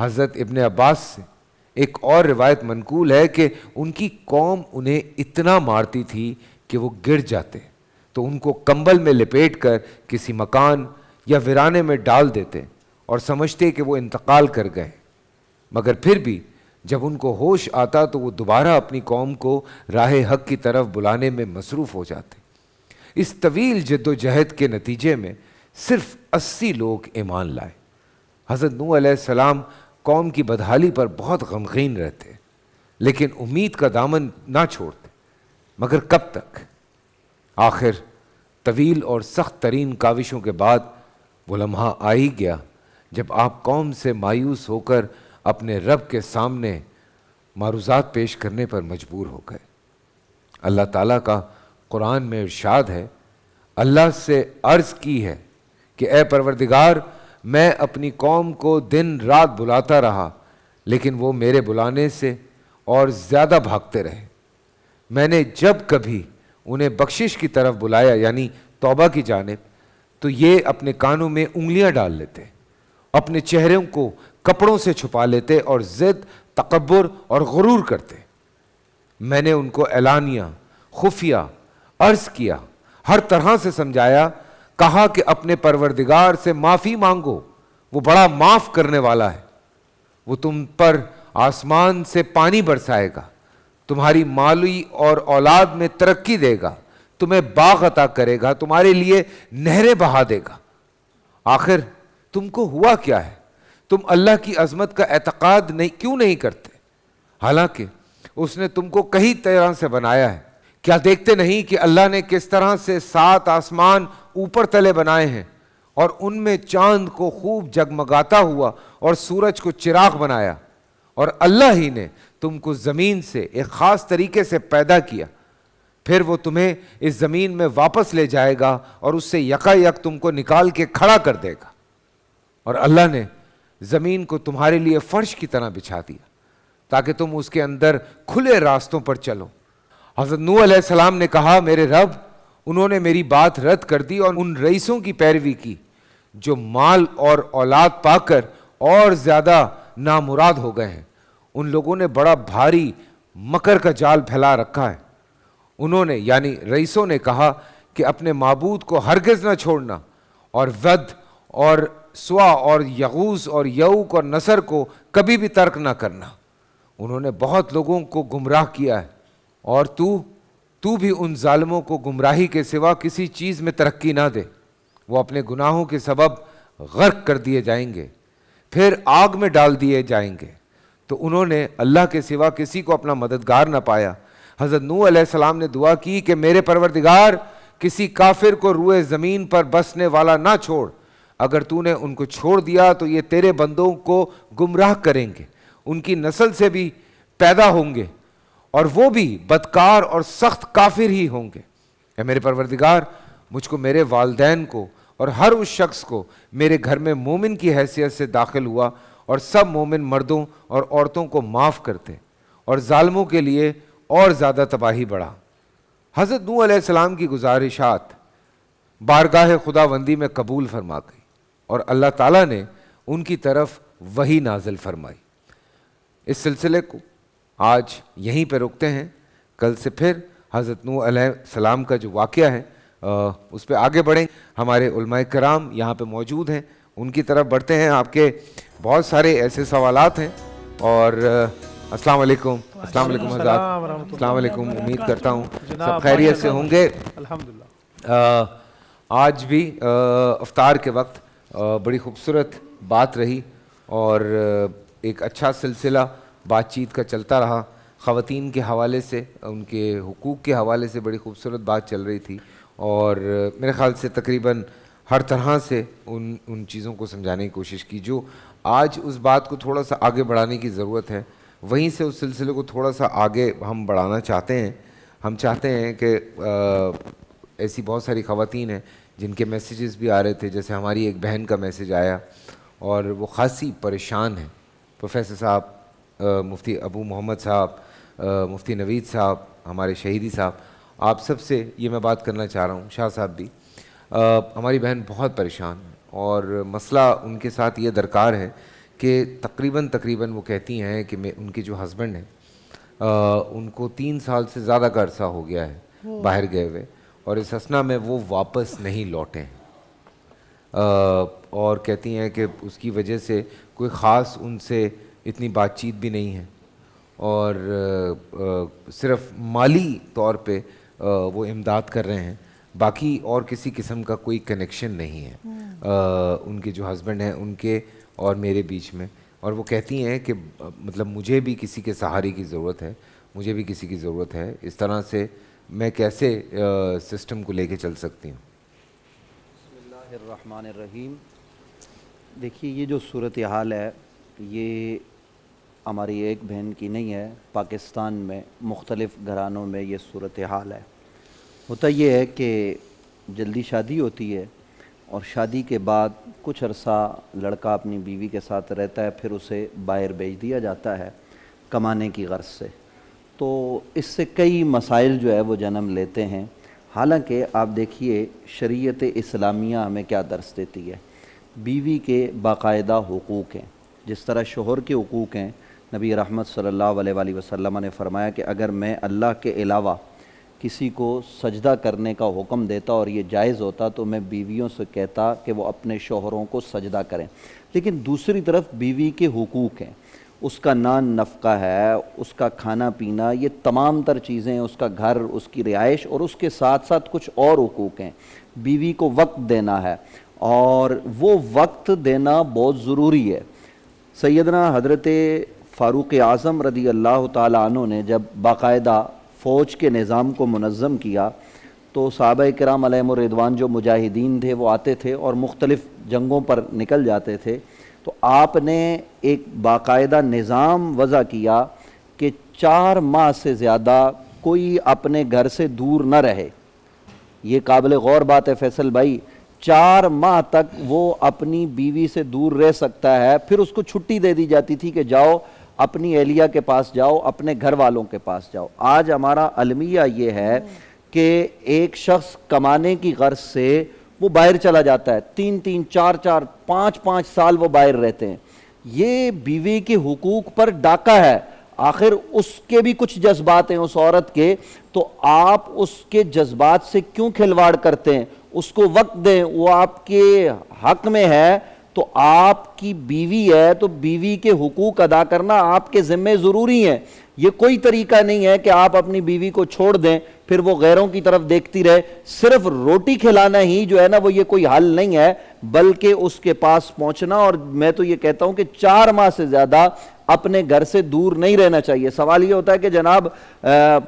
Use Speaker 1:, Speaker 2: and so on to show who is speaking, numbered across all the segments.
Speaker 1: حضرت ابن عباس سے ایک اور روایت منقول ہے کہ ان کی قوم انہیں اتنا مارتی تھی کہ وہ گر جاتے تو ان کو کمبل میں لپیٹ کر کسی مکان یا ویرانے میں ڈال دیتے اور سمجھتے کہ وہ انتقال کر گئے، مگر پھر بھی جب ان کو ہوش آتا تو وہ دوبارہ اپنی قوم کو راہ حق کی طرف بلانے میں مصروف ہو جاتے۔ اس طویل جد و جہد کے نتیجے میں صرف 80 لوگ ایمان لائے۔ حضرت نوح علیہ السلام قوم کی بدحالی پر بہت غمگین رہتے، لیکن امید کا دامن نہ چھوڑتے، مگر کب تک؟ آخر طویل اور سخت ترین کاوشوں کے بعد وہ لمحہ آ ہی گیا جب آپ قوم سے مایوس ہو کر اپنے رب کے سامنے معروضات پیش کرنے پر مجبور ہو گئے۔ اللہ تعالیٰ کا قرآن میں ارشاد ہے، اللہ سے عرض کی ہے کہ اے پروردگار، میں اپنی قوم کو دن رات بلاتا رہا لیکن وہ میرے بلانے سے اور زیادہ بھاگتے رہے۔ میں نے جب کبھی انہیں بخشش کی طرف بلایا یعنی توبہ کی جانب تو یہ اپنے کانوں میں انگلیاں ڈال لیتے، اپنے چہروں کو کپڑوں سے چھپا لیتے اور ضد، تکبر اور غرور کرتے۔ میں نے ان کو اعلانیہ، خفیہ عرض کیا، ہر طرح سے سمجھایا، کہا کہ اپنے پروردگار سے معافی مانگو، وہ بڑا معاف کرنے والا ہے، وہ تم پر آسمان سے پانی برسائے گا، تمہاری مالی اور اولاد میں ترقی دے گا، تمہیں باغ عطا کرے گا، تمہارے لیے نہریں بہا دے گا۔ آخر تم کو ہوا کیا ہے؟ تم اللہ کی عظمت کا اعتقاد کیوں نہیں کرتے؟ حالانکہ اس نے تم کو کئی طرح سے بنایا ہے۔ کیا دیکھتے نہیں کہ اللہ نے کس طرح سے 7 آسمان اوپر تلے بنائے ہیں اور ان میں چاند کو خوب جگمگاتا ہوا اور سورج کو چراغ بنایا، اور اللہ ہی نے تم کو زمین سے ایک خاص طریقے سے پیدا کیا، پھر وہ تمہیں اس زمین میں واپس لے جائے گا اور اس سے یکا یک تم کو نکال کے کھڑا کر دے گا۔ اور اللہ نے زمین کو تمہارے لیے فرش کی طرح بچھا دیا تاکہ تم اس کے اندر کھلے راستوں پر چلو۔ حضرت نوح علیہ السلام نے کہا، میرے رب، انہوں نے میری بات رد کر دی اور ان رئیسوں کی پیروی کی جو مال اور اولاد پا کر اور زیادہ نامراد ہو گئے ہیں۔ ان لوگوں نے بڑا بھاری مکر کا جال پھیلا رکھا ہے۔ انہوں نے یعنی رئیسوں نے کہا کہ اپنے معبود کو ہرگز نہ چھوڑنا، اور ود اور سوا اور یغوث اور یعوق اور نصر کو کبھی بھی ترک نہ کرنا۔ انہوں نے بہت لوگوں کو گمراہ کیا ہے، اور تو بھی ان ظالموں کو گمراہی کے سوا کسی چیز میں ترقی نہ دے۔ وہ اپنے گناہوں کے سبب غرق کر دیے جائیں گے، پھر آگ میں ڈال دیے جائیں گے۔ تو انہوں نے اللہ کے سوا کسی کو اپنا مددگار نہ پایا۔ حضرت نوح علیہ السلام نے دعا کی کہ میرے پروردگار، کسی کافر کو روئے زمین پر بسنے والا نہ چھوڑ، اگر تو نے ان کو چھوڑ دیا تو یہ تیرے بندوں کو گمراہ کریں گے، ان کی نسل سے بھی پیدا ہوں گے اور وہ بھی بدکار اور سخت کافر ہی ہوں گے۔ اے میرے پروردگار، مجھ کو، میرے والدین کو اور ہر اس شخص کو میرے گھر میں مومن کی حیثیت سے داخل ہوا اور سب مومن مردوں اور عورتوں کو معاف کرتے اور ظالموں کے لیے اور زیادہ تباہی بڑھا۔ حضرت نوح علیہ السلام کی گزارشات بارگاہ خداوندی میں قبول فرما گئی اور اللہ تعالیٰ نے ان کی طرف وحی نازل فرمائی۔ اس سلسلے کو آج یہیں پہ رکتے ہیں، کل سے پھر حضرت نوح علیہ السلام کا جو واقعہ ہے اس پہ آگے بڑھیں۔ ہمارے علماء کرام یہاں پہ موجود ہیں، ان کی طرف بڑھتے ہیں۔ آپ کے بہت سارے ایسے سوالات ہیں، اور السلام علیکم۔ السلام علیکم حضرات، السلام علیکم۔ امید کرتا ہوں سب خیریت سے ہوں گے۔ الحمدللہ آج بھی افطار کے وقت بڑی خوبصورت بات رہی اور ایک اچھا سلسلہ بات چیت کا چلتا رہا۔ خواتین کے حوالے سے، ان کے حقوق کے حوالے سے بڑی خوبصورت بات چل رہی تھی، اور میرے خیال سے تقریباً ہر طرح سے ان چیزوں کو سمجھانے کی کوشش کی۔ جو آج اس بات کو تھوڑا سا آگے بڑھانے کی ضرورت ہے، وہیں سے اس سلسلے کو تھوڑا سا آگے ہم بڑھانا چاہتے ہیں۔ ہم چاہتے ہیں کہ ایسی بہت ساری خواتین ہیں جن کے میسیجز بھی آ رہے تھے، جیسے ہماری ایک بہن کا میسیج آیا اور وہ خاصی پریشان ہیں۔ پروفیسر صاحب، مفتی ابو محمد صاحب، مفتی نوید صاحب، ہمارے شہیدی صاحب، آپ سب سے یہ میں بات کرنا چاہ رہا ہوں، شاہ صاحب بھی، ہماری بہن بہت پریشان ہے، اور مسئلہ ان کے ساتھ یہ درکار ہے کہ تقریباً وہ کہتی ہیں کہ ان کے جو ہسبینڈ ہیں ان کو 3 سال سے زیادہ کا عرصہ ہو گیا ہے باہر گئے ہوئے، اور اس اثنا میں وہ واپس نہیں لوٹے ہیں، اور کہتی ہیں کہ اس کی وجہ سے کوئی خاص ان سے اتنی بات چیت بھی نہیں ہے، اور صرف مالی طور پہ وہ امداد کر رہے ہیں، باقی اور کسی قسم کا کوئی کنیکشن نہیں ہے ان کے جو ہسبینڈ ہیں ان کے اور میرے بیچ میں. اور وہ کہتی ہیں کہ مطلب مجھے بھی کسی کے سہارے کی ضرورت ہے، مجھے بھی کسی کی ضرورت ہے. اس طرح سے میں کیسے سسٹم کو لے کے چل سکتی ہوں؟
Speaker 2: بسم اللہ الرحمن الرحیم. دیکھیے یہ جو صورتحال ہے یہ ہماری ایک بہن کی نہیں ہے، پاکستان میں مختلف گھرانوں میں یہ صورتحال ہے. ہوتا یہ ہے کہ جلدی شادی ہوتی ہے اور شادی کے بعد کچھ عرصہ لڑکا اپنی بیوی کے ساتھ رہتا ہے، پھر اسے باہر بھیج دیا جاتا ہے کمانے کی غرض سے. تو اس سے کئی مسائل جو ہے وہ جنم لیتے ہیں. حالانکہ آپ دیکھیے شریعت اسلامیہ ہمیں کیا درس دیتی ہے. بیوی کے باقاعدہ حقوق ہیں، جس طرح شوہر کے حقوق ہیں. نبی رحمت صلی اللہ علیہ وآلہ وسلم نے فرمایا کہ اگر میں اللہ کے علاوہ کسی کو سجدہ کرنے کا حکم دیتا اور یہ جائز ہوتا تو میں بیویوں سے کہتا کہ وہ اپنے شوہروں کو سجدہ کریں. لیکن دوسری طرف بیوی کے حقوق ہیں، اس کا نان نفقہ ہے، اس کا کھانا پینا، یہ تمام تر چیزیں، اس کا گھر، اس کی رہائش، اور اس کے ساتھ ساتھ کچھ اور حقوق ہیں. بیوی کو وقت دینا ہے، اور وہ وقت دینا بہت ضروری ہے. سیدنا حضرت فاروق اعظم رضی اللہ تعالیٰ عنہ نے جب باقاعدہ فوج کے نظام کو منظم کیا تو صحابہ کرام علیہم الرضوان جو مجاہدین تھے وہ آتے تھے اور مختلف جنگوں پر نکل جاتے تھے. تو آپ نے ایک باقاعدہ نظام وضع کیا کہ 4 ماہ سے زیادہ کوئی اپنے گھر سے دور نہ رہے. یہ قابل غور بات ہے فیصل بھائی. 4 ماہ تک وہ اپنی بیوی سے دور رہ سکتا ہے، پھر اس کو چھٹی دے دی جاتی تھی کہ جاؤ اپنی اہلیہ کے پاس جاؤ، اپنے گھر والوں کے پاس جاؤ. آج ہمارا المیہ یہ ہے کہ ایک شخص کمانے کی غرض سے وہ باہر چلا جاتا ہے، 3 4 5 سال وہ باہر رہتے ہیں. یہ بیوی کے حقوق پر ڈاکہ ہے. آخر اس کے بھی کچھ جذبات ہیں اس عورت کے، تو آپ اس کے جذبات سے کیوں کھلواڑ کرتے ہیں؟ اس کو وقت دیں، وہ آپ کے حق میں ہے. تو آپ کی بیوی ہے تو بیوی کے حقوق ادا کرنا آپ کے ذمہ ضروری ہیں. یہ کوئی طریقہ نہیں ہے کہ آپ اپنی بیوی کو چھوڑ دیں پھر وہ غیروں کی طرف دیکھتی رہے. صرف روٹی کھلانا ہی جو ہے نا وہ یہ کوئی حل نہیں ہے، بلکہ اس کے پاس پہنچنا. اور میں تو یہ کہتا ہوں کہ 4 ماہ سے زیادہ اپنے گھر سے دور نہیں رہنا چاہیے. سوال یہ ہوتا ہے کہ جناب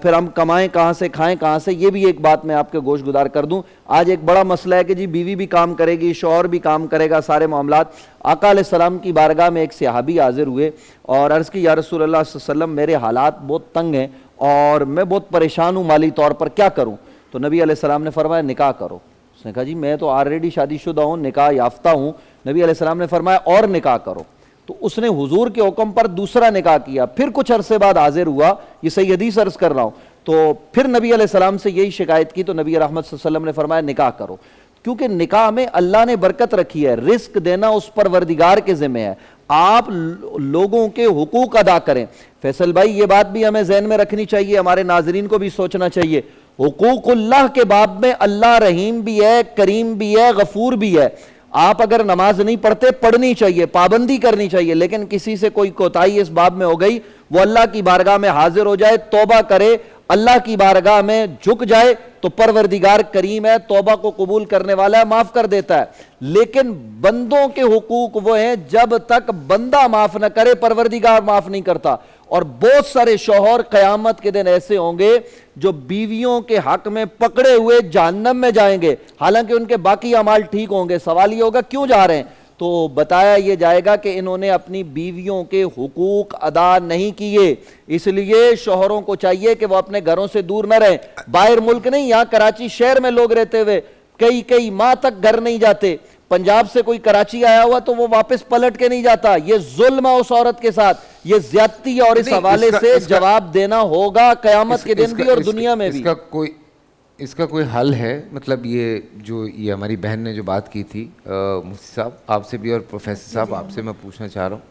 Speaker 2: پھر ہم کمائیں کہاں سے، کھائیں کہاں سے؟ یہ بھی ایک بات میں آپ کے گوش گزار کر دوں. آج ایک بڑا مسئلہ ہے کہ جی بیوی بھی کام کرے گی، شوہر بھی کام کرے گا، سارے معاملات. آقا علیہ السلام کی بارگاہ میں ایک صحابی حاضر ہوئے اور عرض کی یا رسول اللہ صلی اللہ علیہ وسلم میرے حالات بہت تنگ ہیں اور میں بہت پریشان ہوں مالی طور پر، کیا کروں؟ تو نبی علیہ السلام نے فرمایا نکاح کرو. اس نے کہا جی میں تو آلریڈی شادی شدہ ہوں، نکاح یافتہ ہوں. نبی علیہ السلام نے فرمایا اور نکاح کرو. تو اس نے حضور کے حکم پر دوسرا نکاح کیا. پھر کچھ عرصے بعد حاضر ہوا، یہ صحیح حدیث عرض کر رہا ہوں، تو پھر نبی علیہ السلام سے یہی شکایت کی تو نبی رحمت صلی اللہ علیہ وسلم نے فرمایا نکاح کرو. کیونکہ نکاح میں اللہ نے برکت رکھی ہے، رزق دینا اس پروردگار کے ذمہ ہے. آپ لوگوں کے حقوق ادا کریں. فیصل بھائی یہ بات بھی ہمیں ذہن میں رکھنی چاہیے، ہمارے ناظرین کو بھی سوچنا چاہیے. حقوق اللہ کے باب میں اللہ رحیم بھی ہے، کریم بھی ہے، غفور بھی ہے. آپ اگر نماز نہیں پڑھتے پڑھنی چاہیے، پابندی کرنی چاہیے، لیکن کسی سے کوئی کوتاہی اس باب میں ہو گئی، وہ اللہ کی بارگاہ میں حاضر ہو جائے، توبہ کرے، اللہ کی بارگاہ میں جھک جائے تو پروردگار کریم ہے، توبہ کو قبول کرنے والا ہے، معاف کر دیتا ہے. لیکن بندوں کے حقوق وہ ہیں جب تک بندہ معاف نہ کرے پروردگار معاف نہیں کرتا. اور بہت سارے شوہر قیامت کے دن ایسے ہوں گے جو بیویوں کے حق میں پکڑے ہوئے جہنم میں جائیں گے، حالانکہ ان کے باقی اعمال ٹھیک ہوں گے. سوال یہ ہوگا کیوں جا رہے ہیں؟ تو بتایا یہ جائے گا کہ انہوں نے اپنی بیویوں کے حقوق ادا نہیں کیے. اس لیے شوہروں کو چاہیے کہ وہ اپنے گھروں سے دور نہ رہیں. باہر ملک نہیں، یہاں کراچی شہر میں لوگ رہتے ہوئے کئی ماہ تک گھر نہیں جاتے. پنجاب سے کوئی کراچی آیا ہوا تو وہ واپس پلٹ کے نہیں جاتا. یہ ظلم ہے اس عورت کے ساتھ، یہ زیادتی ہے، اور اس حوالے سے جواب دینا ہوگا قیامت کے دن بھی اور دنیا میں بھی.
Speaker 1: اس کا کوئی حل ہے؟ مطلب یہ ہماری بہن نے جو بات کی تھی مفتی صاحب آپ سے بھی اور پروفیسر صاحب آپ سے میں پوچھنا چاہ رہا ہوں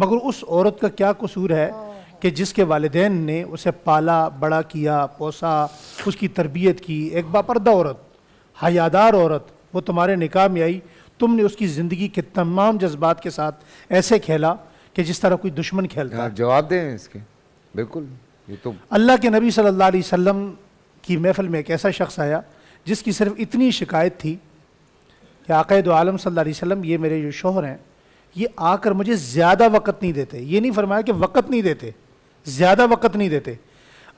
Speaker 3: مگر اس عورت کا کیا قصور ہے کہ جس کے والدین نے اسے پالا بڑا کیا، پوسا، اس کی تربیت کی، ایک باپردہ عورت، حیادار عورت، وہ تمہارے نکاح میں آئی، تم نے اس کی زندگی کے تمام جذبات کے ساتھ ایسے کھیلا کہ جس طرح کوئی دشمن کھیلتا ہے۔
Speaker 1: آپ جواب دیں اس کے۔ بالکل، یہ تو
Speaker 3: اللہ کے نبی صلی اللہ علیہ وسلم کی محفل میں ایک ایسا شخص آیا جس کی صرف اتنی شکایت تھی کہ آقا دو عالم صلی اللہ علیہ وسلم، یہ میرے جو شوہر ہیں یہ آ کر مجھے زیادہ وقت نہیں دیتے۔ یہ نہیں فرمایا کہ وقت نہیں دیتے، زیادہ وقت نہیں دیتے۔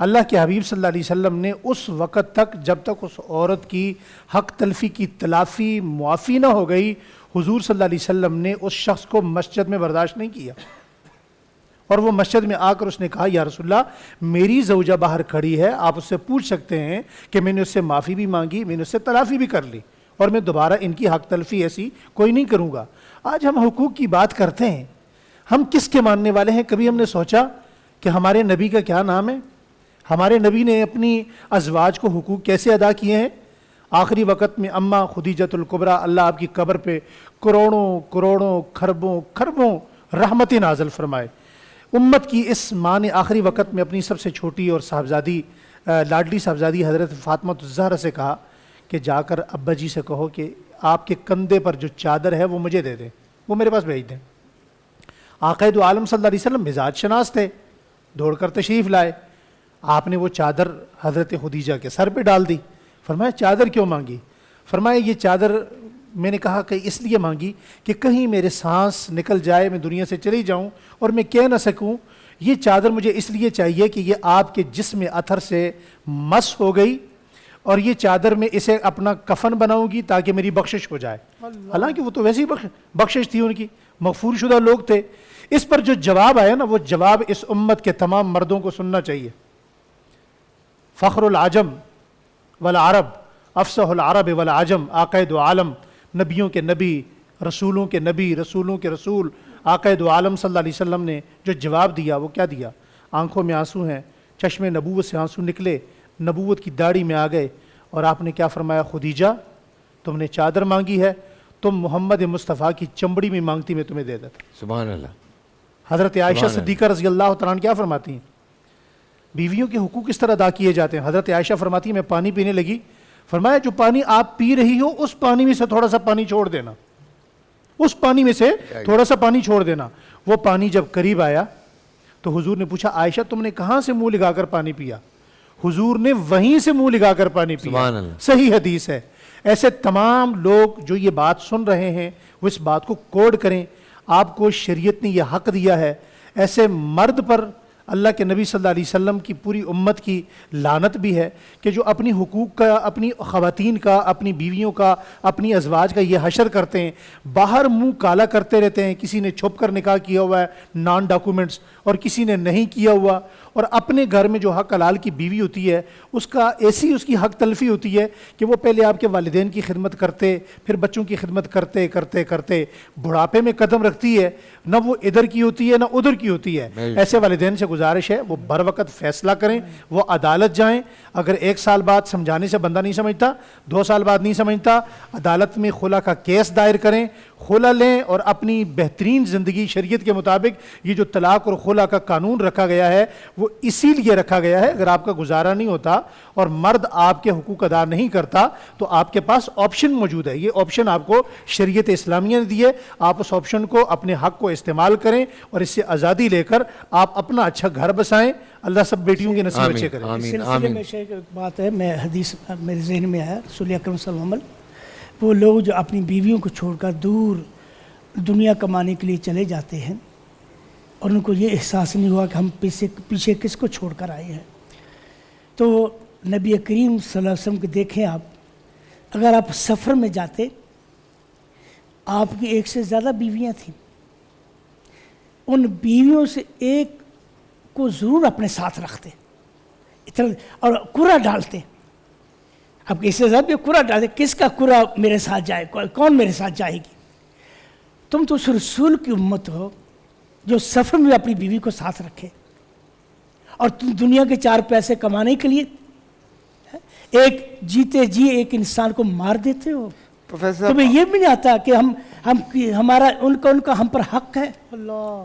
Speaker 3: اللہ کے حبیب صلی اللہ علیہ وسلم نے اس وقت تک جب تک اس عورت کی حق تلفی کی تلافی معافی نہ ہو گئی، حضور صلی اللہ علیہ وسلم نے اس شخص کو مسجد میں برداشت نہیں کیا، اور وہ مسجد میں آ کر اس نے کہا یا رسول اللہ میری زوجہ باہر کھڑی ہے، آپ اس سے پوچھ سکتے ہیں کہ میں نے اس سے معافی بھی مانگی، میں نے اس سے تلافی بھی کر لی، اور میں دوبارہ ان کی حق تلفی ایسی کوئی نہیں کروں گا۔ آج ہم حقوق کی بات کرتے ہیں، ہم کس کے ماننے والے ہیں؟ کبھی ہم نے سوچا کہ ہمارے نبی کا کیا نام ہے؟ ہمارے نبی نے اپنی ازواج کو حقوق کیسے ادا کیے ہیں؟ آخری وقت میں اماں خدیجۃ الکبریٰ، اللہ آپ کی قبر پہ کروڑوں کروڑوں خربوں خربوں رحمتیں نازل فرمائے۔ امت کی اس ماں نے آخری وقت میں اپنی سب سے چھوٹی اور صاحبزادی لاڈلی صاحبزادی حضرت فاطمہ الزہرا سے کہا کہ جا کر ابا جی سے کہو کہ آپ کے کندھے پر جو چادر ہے وہ مجھے دے دیں، وہ میرے پاس بھیج دیں۔ آقا دو عالم صلی اللہ علیہ وسلم مزاج شناس تھے، دوڑ کر تشریف لائے، آپ نے وہ چادر حضرت خدیجہ کے سر پہ ڈال دی۔ فرمایا چادر کیوں مانگی؟ فرمایا یہ چادر میں نے کہا کہ اس لیے مانگی کہ کہیں میرے سانس نکل جائے، میں دنیا سے چلی جاؤں اور میں کہہ نہ سکوں، یہ چادر مجھے اس لیے چاہیے کہ یہ آپ کے جسم اطہر سے مس ہو گئی، اور یہ چادر میں اسے اپنا کفن بناؤں گی تاکہ میری بخشش ہو جائے۔ حالانکہ وہ تو ویسی بخشش تھی، ان کی مغفور شدہ لوگ تھے۔ اس پر جو جواب آیا نا، وہ جواب اس امت کے تمام مردوں کو سننا چاہیے۔ فخر العجم والعرب، افصح العرب والعجم، آقا دو عالم، نبیوں کے نبی، رسولوں کے نبی، رسولوں کے رسول، آقا دو عالم صلی اللہ علیہ وسلم نے جو جواب دیا وہ کیا دیا؟ آنکھوں میں آنسو ہیں، چشم نبوت سے آنسو نکلے، نبوت کی داڑھی میں آ گئے، اور آپ نے کیا فرمایا؟ خدیجہ تم نے چادر مانگی ہے، تم محمد مصطفیٰ کی چمڑی میں مانگتی میں تمہیں دے دیتا۔
Speaker 1: سبحان اللہ۔
Speaker 3: حضرت عائشہ صدیقہ رضی اللہ تعالیٰ عنہ کیا فرماتی ہیں؟ بیویوں کے حقوق اس طرح ادا کیے جاتے ہیں۔ حضرت عائشہ فرماتی ہیں میں پانی پینے لگی، فرمایا جو پانی آپ پی رہی ہو اس پانی میں سے تھوڑا سا پانی چھوڑ دینا، اس پانی میں سے تھوڑا سا پانی چھوڑ دینا۔ وہ پانی جب قریب آیا تو حضور نے پوچھا عائشہ تم نے کہاں سے منہ لگا کر پانی پیا؟ حضور نے وہیں سے منہ لگا کر پانی پیا۔
Speaker 1: سبحان اللہ۔
Speaker 3: صحیح حدیث ہے۔ ایسے تمام لوگ جو یہ بات سن رہے ہیں وہ اس بات کو کوڈ کریں، آپ کو شریعت نے یہ حق دیا ہے۔ ایسے مرد پر اللہ کے نبی صلی اللہ علیہ وسلم کی پوری امت کی لعنت بھی ہے کہ جو اپنی حقوق کا، اپنی خواتین کا، اپنی بیویوں کا، اپنی ازواج کا یہ حشر کرتے ہیں، باہر منہ کالا کرتے رہتے ہیں۔ کسی نے چھپ کر نکاح کیا ہوا ہے نان ڈاکومنٹس، اور کسی نے نہیں کیا ہوا، اور اپنے گھر میں جو حق حلال کی بیوی ہوتی ہے اس کا ایسی اس کی حق تلفی ہوتی ہے کہ وہ پہلے آپ کے والدین کی خدمت کرتے، پھر بچوں کی خدمت کرتے کرتے کرتے بڑھاپے میں قدم رکھتی ہے، نہ وہ ادھر کی ہوتی ہے نہ ادھر کی ہوتی ہے۔ ایسے والدین سے گزارش ہے وہ بر وقت فیصلہ کریں، وہ عدالت جائیں۔ اگر 1 سال بعد سمجھانے سے بندہ نہیں سمجھتا، 2 سال بعد نہیں سمجھتا، عدالت میں خلا کا کیس دائر کریں، خلا لیں، اور اپنی بہترین زندگی شریعت کے مطابق یہ جو طلاق اور خلا کا قانون رکھا گیا ہے وہ اسی لیے رکھا گیا ہے۔ اگر آپ کا گزارا نہیں ہوتا اور مرد آپ کے حقوق ادا نہیں کرتا تو آپ کے پاس آپشن موجود ہے۔ یہ آپشن آپ کو شریعت اسلامیہ نے دی ہے، آپ اس آپشن کو، اپنے حق کو استعمال کریں اور اس سے آزادی لے کر آپ اپنا اچھا گھر بسائیں۔ اللہ سب بیٹیوں کے نصیب اچھے کرے۔
Speaker 4: اس سلسلے میں ایک بات ہے، میں حدیث میرے ذہن میں آیا، رسول اکرم صلی اللہ علیہ وسلم، وہ لوگ جو اپنی بیویوں کو چھوڑ کر دور دنیا کمانے کے لیے چلے جاتے ہیں اور ان کو یہ احساس نہیں ہوا کہ ہم پیچھے کس کو چھوڑ کر آئے ہیں، تو نبی کریم صلی اللہ علیہ وسلم کو دیکھیں آپ، اگر آپ سفر میں جاتے، آپ کی 1 سے زیادہ بیویاں تھیں، ان بیویوں سے ایک کو ضرور اپنے ساتھ رکھتے اور قرعہ ڈالتے۔ اب اس سے زیادہ قرعہ ڈالتے، کس کا قرعہ میرے ساتھ جائے، کون میرے ساتھ جائے گی؟ تم تو اس رسول کی امت ہو جو سفر میں اپنی بیوی کو ساتھ رکھے، اور تم دنیا کے 4 پیسے کمانے کے لیے ایک جیتے جی ایک انسان کو مار دیتے ہو۔
Speaker 1: پروفیسر
Speaker 4: تمہیں یہ بھی نہیں آتا کہ ہمارا ان کا ہم پر حق ہے؟ اللہ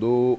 Speaker 5: 2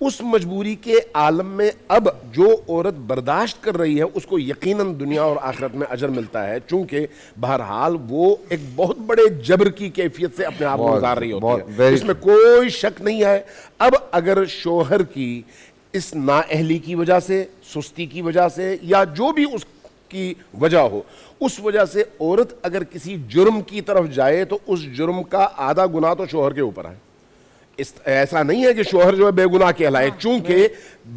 Speaker 5: اس مجبوری کے عالم میں اب جو عورت برداشت کر رہی ہے اس کو یقیناً دنیا اور آخرت میں اجر ملتا ہے، چونکہ بہرحال وہ ایک بہت بڑے جبر کی کیفیت سے اپنے آپ کو گزار رہی ہوتی ہے، اس میں کوئی شک نہیں ہے۔ اب اگر شوہر کی اس نااہلی کی وجہ سے، سستی کی وجہ سے، یا جو بھی اس کی وجہ ہو، اس وجہ سے عورت اگر کسی جرم کی طرف جائے تو اس جرم کا آدھا گناہ تو شوہر کے اوپر ہے۔ ایسا نہیں ہے کہ شوہر جو ہے بے گناہ کہلائے، چونکہ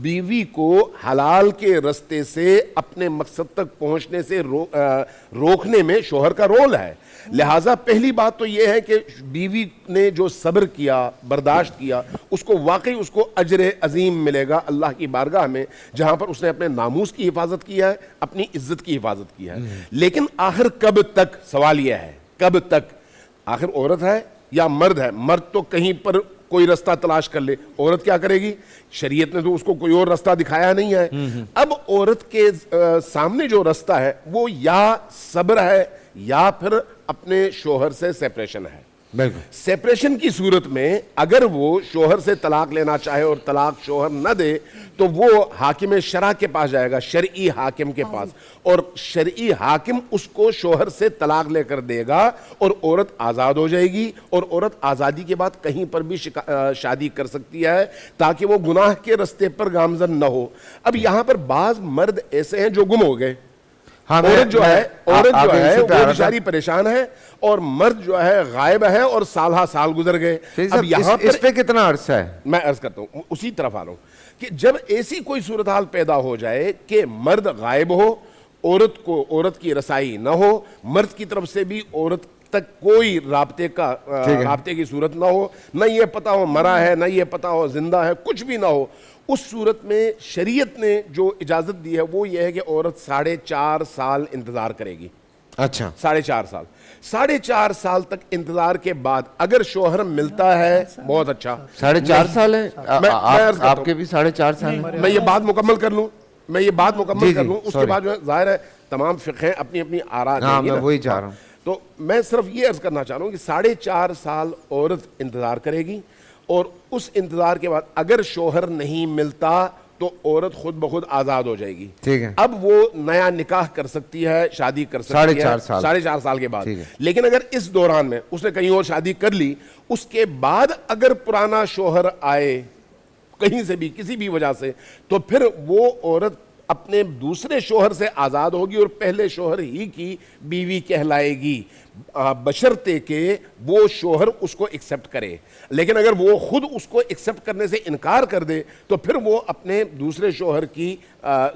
Speaker 5: بیوی کو حلال کے رستے سے اپنے مقصد تک پہنچنے سے روکنے میں شوہر کا رول ہے۔ لہٰذا پہلی بات تو یہ ہے کہ بیوی نے جو صبر کیا، برداشت کیا، اس کو واقعی اس کو اجر عظیم ملے گا اللہ کی بارگاہ میں، جہاں پر اس نے اپنے ناموس کی حفاظت کیا ہے، اپنی عزت کی حفاظت کی ہے۔ لیکن آخر کب تک، سوال یہ ہے کب تک؟ آخر عورت ہے یا مرد ہے؟ مرد تو کہیں پر کوئی رستہ تلاش کر لے، عورت کیا کرے گی؟ شریعت نے تو اس کو کوئی اور رستہ دکھایا نہیں ہے۔ اب عورت کے سامنے جو رستہ ہے وہ یا صبر ہے یا پھر اپنے شوہر سے سیپریشن ہے۔
Speaker 1: بالکل،
Speaker 5: سیپریشن کی صورت میں اگر وہ شوہر سے طلاق لینا چاہے اور طلاق شوہر نہ دے تو وہ حاکم شرع کے پاس جائے گا، شرعی حاکم کے پاس، اور شرعی حاکم اس کو شوہر سے طلاق لے کر دے گا اور عورت آزاد ہو جائے گی، اور عورت آزادی کے بعد کہیں پر بھی شادی کر سکتی ہے تاکہ وہ گناہ کے رستے پر گامزن نہ ہو۔ اب یہاں پر بعض مرد ایسے ہیں جو گم ہو گئے، عورت جو ہے وہ بیچاری پریشان ہے، اور مرد جو ہے غائب ہے اور سالہ سال گزر گئے۔ اب یہاں پر
Speaker 1: اس پہ کتنا عرصہ ہے؟
Speaker 5: میں عرض کرتا ہوں، اسی طرف آ رہا ہوں کہ جب ایسی کوئی صورتحال پیدا ہو جائے کہ مرد غائب ہو، عورت کی رسائی نہ ہو، مرد کی طرف سے بھی عورت تک کوئی رابطے کی صورت نہ ہو، نہ یہ پتا ہو مرا ہے، نہ یہ پتا ہو زندہ ہے، کچھ بھی نہ ہو، اس صورت میں شریعت نے جو اجازت دی ہے وہ یہ ہے کہ عورت 4.5 سال انتظار کرے گی۔
Speaker 1: اچھا،
Speaker 5: 4.5 سال، 4.5 سال تک انتظار کے بعد اگر شوہر ملتا ہے بہت اچھا۔
Speaker 1: 4.5 سال ہے؟ آپ کے بھی 4.5 سال ہیں؟
Speaker 5: میں یہ بات مکمل کر لوں، اس کے بعد جو ہے ظاہر ہے تمام فقہیں اپنی اپنی آراء دیں گی،
Speaker 1: میں وہی چاہ رہا ہوں۔
Speaker 5: تو میں صرف یہ عرض کرنا چاہ رہا ہوں کہ 4.5 سال عورت انتظار کرے گی، اور اس انتظار کے بعد اگر شوہر نہیں ملتا تو عورت خود بخود آزاد ہو جائے گی۔
Speaker 1: ٹھیک ہے،
Speaker 5: اب وہ نیا نکاح کر سکتی ہے، شادی کر سکتی ہے 4.5 سال کے بعد۔ لیکن اگر اس دوران میں اس نے کہیں اور شادی کر لی، اس کے بعد اگر پرانا شوہر آئے کہیں سے بھی کسی بھی وجہ سے، تو پھر وہ عورت اپنے دوسرے شوہر سے آزاد ہوگی اور پہلے شوہر ہی کی بیوی کہلائے گی، بشرطے کہ وہ شوہر اس کو ایکسپٹ کرے۔ لیکن اگر وہ خود اس کو ایکسپٹ کرنے سے انکار کر دے تو پھر وہ اپنے دوسرے شوہر کی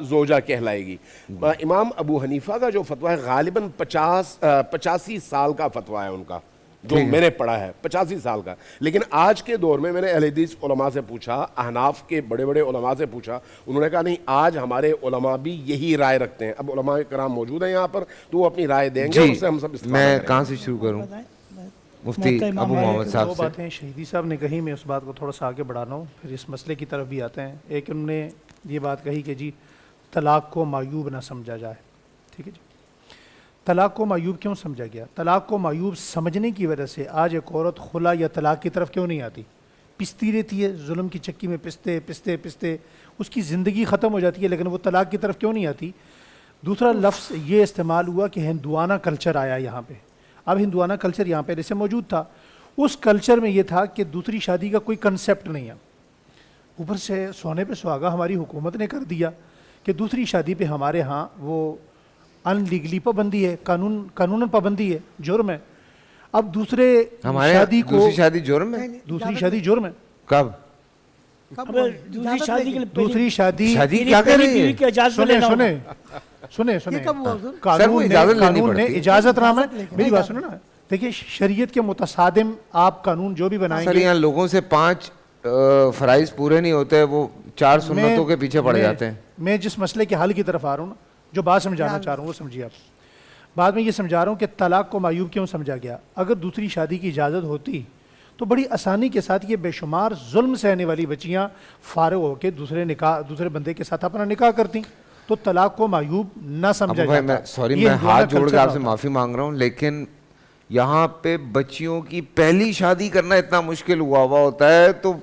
Speaker 5: زوجہ کہلائے گی۔ امام ابو حنیفہ کا جو فتویٰ ہے غالباً 85 سال کا فتویٰ ہے ان کا، جو میں نے پڑھا ہے 85 سال کا۔ لیکن آج کے دور میں نے اہل حدیث علماء سے پوچھا، احناف کے بڑے بڑے علماء سے پوچھا، انہوں نے کہا نہیں، آج ہمارے علماء بھی یہی رائے رکھتے ہیں۔ اب علماء کرام موجود ہیں یہاں پر تو وہ اپنی رائے دیں گے، اس سے ہم سب استفادہ
Speaker 1: میں
Speaker 5: کریں۔
Speaker 1: کہاں سے شروع کروں؟ مفتی ابو محمد صاحب
Speaker 3: دو
Speaker 1: سے۔
Speaker 3: باتیں شہیدی صاحب نے کہی، میں اس بات کو تھوڑا سا آگے بڑھانا ہوں، پھر اس مسئلے کی طرف بھی آتے ہیں۔ ایک انہوں نے یہ بات کہی کہ جی طلاق کو معیوب نہ سمجھا جائے، ٹھیک ہے جی، طلاق کو معیوب کیوں سمجھا گیا؟ طلاق کو معیوب سمجھنے کی وجہ سے آج ایک عورت خلا یا طلاق کی طرف کیوں نہیں آتی؟ پستی رہتی ہے، ظلم کی چکی میں پستے پستے پستے اس کی زندگی ختم ہو جاتی ہے، لیکن وہ طلاق کی طرف کیوں نہیں آتی؟ دوسرا لفظ یہ استعمال ہوا کہ ہندوانہ کلچر آیا یہاں پہ۔ اب ہندوانہ کلچر یہاں پہ جیسے موجود تھا، اس کلچر میں یہ تھا کہ دوسری شادی کا کوئی کنسیپٹ نہیں ہے، اوپر سے سونے پہ سہاگا ہماری حکومت نے کر دیا کہ دوسری شادی پہ ہمارے ہاں وہ ان لیگلی پابندی ہے، قانون پابندی ہے، جرم ہے۔ اب دوسرے شادی کو
Speaker 1: دوسری شادی جرم ہے؟
Speaker 3: دوسری شادی جرم ہے۔
Speaker 1: کب؟
Speaker 3: دوسری شادی
Speaker 1: کیا کر رہی ہے؟
Speaker 3: سنیں قانون نے اجازت نامہ، میری بات سنیں نا، دیکھیں شریعت کے متصادم آپ قانون جو بھی بنائیں
Speaker 1: سر
Speaker 3: گے،
Speaker 1: یہاں لوگوں سے 5 فرائض پورے نہیں ہوتے، وہ 4 سنتوں کے پیچھے پڑ جاتے ہیں۔
Speaker 3: میں جس مسئلے کے حل کی طرف آ رہا ہوں نا، جو بات سمجھانا چاہ رہا ہوں وہ سمجھیے آپ۔ بعد میں یہ سمجھا رہا ہوں کہ طلاق کو معیوب کیوں سمجھا گیا۔ اگر دوسری شادی کی اجازت ہوتی تو بڑی آسانی کے ساتھ یہ بے شمار ظلم سہنے والی بچیاں فارغ ہو کے دوسرے بندے کے ساتھ اپنا نکاح کرتی، تو طلاق کو معیوب نہ سمجھا جاتا۔
Speaker 1: سوری، میں ہاتھ جوڑ کے آپ سے معافی مانگ رہا ہوں، لیکن یہاں پہ بچیوں کی پہلی شادی کرنا اتنا مشکل ہوا ہوتا ہے، تو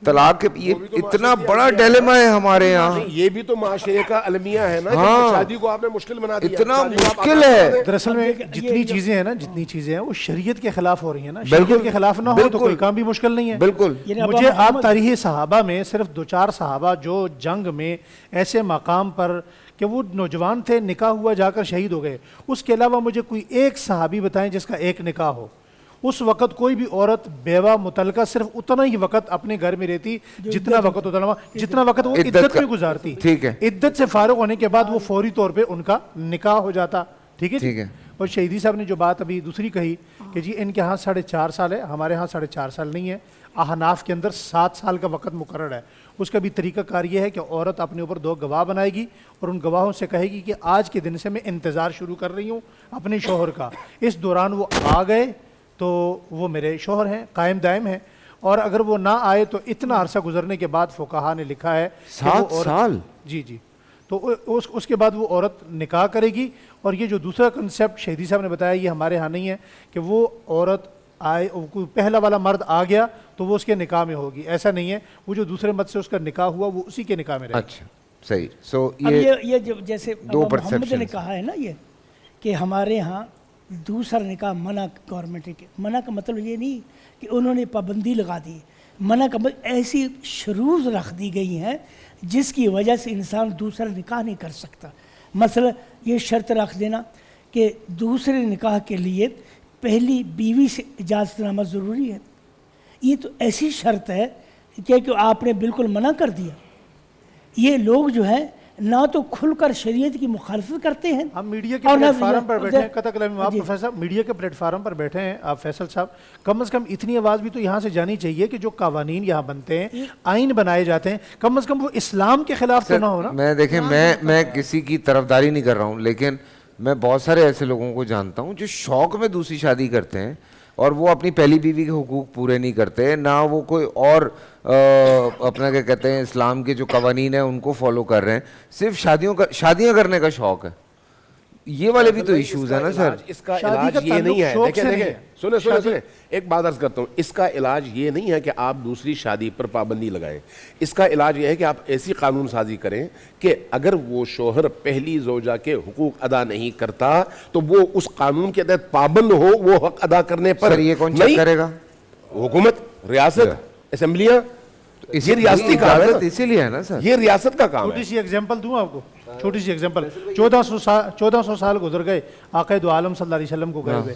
Speaker 1: طلاق کے یہ اتنا بڑا ڈیلیما ہے ہمارے یہاں.
Speaker 5: یہ بھی تو معاشرے کا المیہ ہے نا کہ
Speaker 1: ہاں.
Speaker 5: شادی کو آپ نے مشکل بنا دیا.
Speaker 1: اتنا
Speaker 5: شادی کو آپ
Speaker 1: مشکل
Speaker 5: آسان
Speaker 1: ہے.
Speaker 5: بنا دیں.
Speaker 3: دراصل میں جتنی چیزیں ہیں نا جتنی چیزیں ہیں وہ شریعت کے خلاف ہو رہی ہیں نا. شریعت کے خلاف نہ ہو تو کوئی کام بھی مشکل نہیں ہے.
Speaker 1: بالکل.
Speaker 3: مجھے آپ تاریخ صحابہ میں صرف 2-4 صحابہ جو جنگ میں ایسے مقام پر کہ وہ نوجوان تھے, نکاح ہوا, جا کر شہید ہو گئے, اس کے علاوہ مجھے کوئی ایک صحابی بتائیں جس کا ایک نکاح ہو. اس وقت کوئی بھی عورت بیوہ متعلقہ صرف اتنا ہی وقت اپنے گھر میں رہتی جتنا وقت وہ عدت میں گزارتی.
Speaker 1: ٹھیک ہے.
Speaker 3: عدت سے فارغ ہونے کے بعد وہ فوری طور پہ ان کا نکاح ہو جاتا. ٹھیک ہے.
Speaker 1: ٹھیک ہے.
Speaker 3: اور شہیدی صاحب نے جو بات ابھی دوسری کہی کہ جی ان کے ہاں 4.5 سال ہے, ہمارے ہاں 4.5 سال نہیں ہے. احناف کے اندر 7 سال کا وقت مقرر ہے. اس کا بھی طریقہ کار یہ ہے کہ عورت اپنے اوپر 2 گواہ بنائے گی اور ان گواہوں سے کہے گی کہ آج کے دن سے میں انتظار شروع کر رہی ہوں اپنے شوہر کا. اس دوران وہ آ گئے تو وہ میرے شوہر ہیں, قائم دائم ہیں, اور اگر وہ نہ آئے تو اتنا عرصہ گزرنے کے بعد فقہا نے لکھا ہے
Speaker 1: 7 سال.
Speaker 3: جی تو اس کے بعد وہ عورت نکاح کرے گی. اور یہ جو دوسرا کنسیپٹ شہیدی صاحب نے بتایا یہ ہمارے ہاں نہیں ہے کہ وہ عورت آئے, کوئی پہلا والا مرد آ گیا تو وہ اس کے نکاح میں ہوگی, ایسا نہیں ہے. وہ جو دوسرے مرد سے اس کا نکاح ہوا وہ اسی کے نکاح میں رہے.
Speaker 1: اچھا صحیح. سو
Speaker 4: یہ جیسے محمد نے کہا ہے نا یہ کہ ہمارے ہاں دوسرا نکاح منع گورنمنٹ کے. منع کا مطلب یہ نہیں کہ انہوں نے پابندی لگا دی. منع کا مطلب ایسی شروط رکھ دی گئی ہیں جس کی وجہ سے انسان دوسرا نکاح نہیں کر سکتا. مثلا یہ شرط رکھ دینا کہ دوسرے نکاح کے لیے پہلی بیوی سے اجازت نامہ ضروری ہے. یہ تو ایسی شرط ہے کہ آپ نے بالکل منع کر دیا. یہ لوگ جو ہیں نہ تو کھل کر شریعت کی مخالفت کرتے ہیں.
Speaker 3: ہم میڈیا کے پلیٹ فارم پر بیٹھے ہیں, قطع کلام آپ پروفیسر میڈیا کے پلیٹ فارم پر بیٹھے ہیں آپ فیصل صاحب, کم از کم اتنی آواز بھی تو یہاں سے جانی چاہیے کہ جو قوانین یہاں بنتے ہیں, آئین بنائے جاتے ہیں, کم از کم وہ اسلام کے خلاف تو نہ ہو نا.
Speaker 1: میں دیکھیں میں کسی کی طرفداری نہیں کر رہا ہوں, لیکن میں بہت سارے ایسے لوگوں کو جانتا ہوں جو شوق میں دوسری شادی کرتے ہیں اور وہ اپنی پہلی بیوی کے حقوق پورے نہیں کرتے, نہ وہ کوئی اور اپنا کیا کہتے ہیں اسلام کے جو قوانین ہیں ان کو فالو کر رہے ہیں, صرف شادیاں کرنے کا شوق ہے. یہ والے بھی تو ایشوز ہیں نا سر.
Speaker 5: اس کا علاج یہ نہیں ہے, دیکھیں سنیں ایک بات عرض کرتا ہوں, اس کا علاج یہ نہیں ہے کہ آپ دوسری شادی پر پابندی لگائیں. اس کا علاج یہ ہے کہ آپ ایسی قانون سازی کریں کہ اگر وہ شوہر پہلی زوجہ کے حقوق ادا نہیں کرتا تو وہ اس قانون کے تحت پابند ہو وہ حق ادا کرنے پر.
Speaker 1: سر یہ کون چیک کرے گا؟
Speaker 5: حکومت, ریاست, اسمبلیاں. یہ ریاستی کام ہے,
Speaker 1: اسی لیے ہے نا سر,
Speaker 5: یہ ریاست کا کام ہے.
Speaker 3: چھوٹی سی ایگزامپل دوں آپ کو, چھوٹی سی ایگزامپل. 1400 سال گزر گئے عقائد عالم صلی اللہ علیہ وسلم کو گئے ہوئے.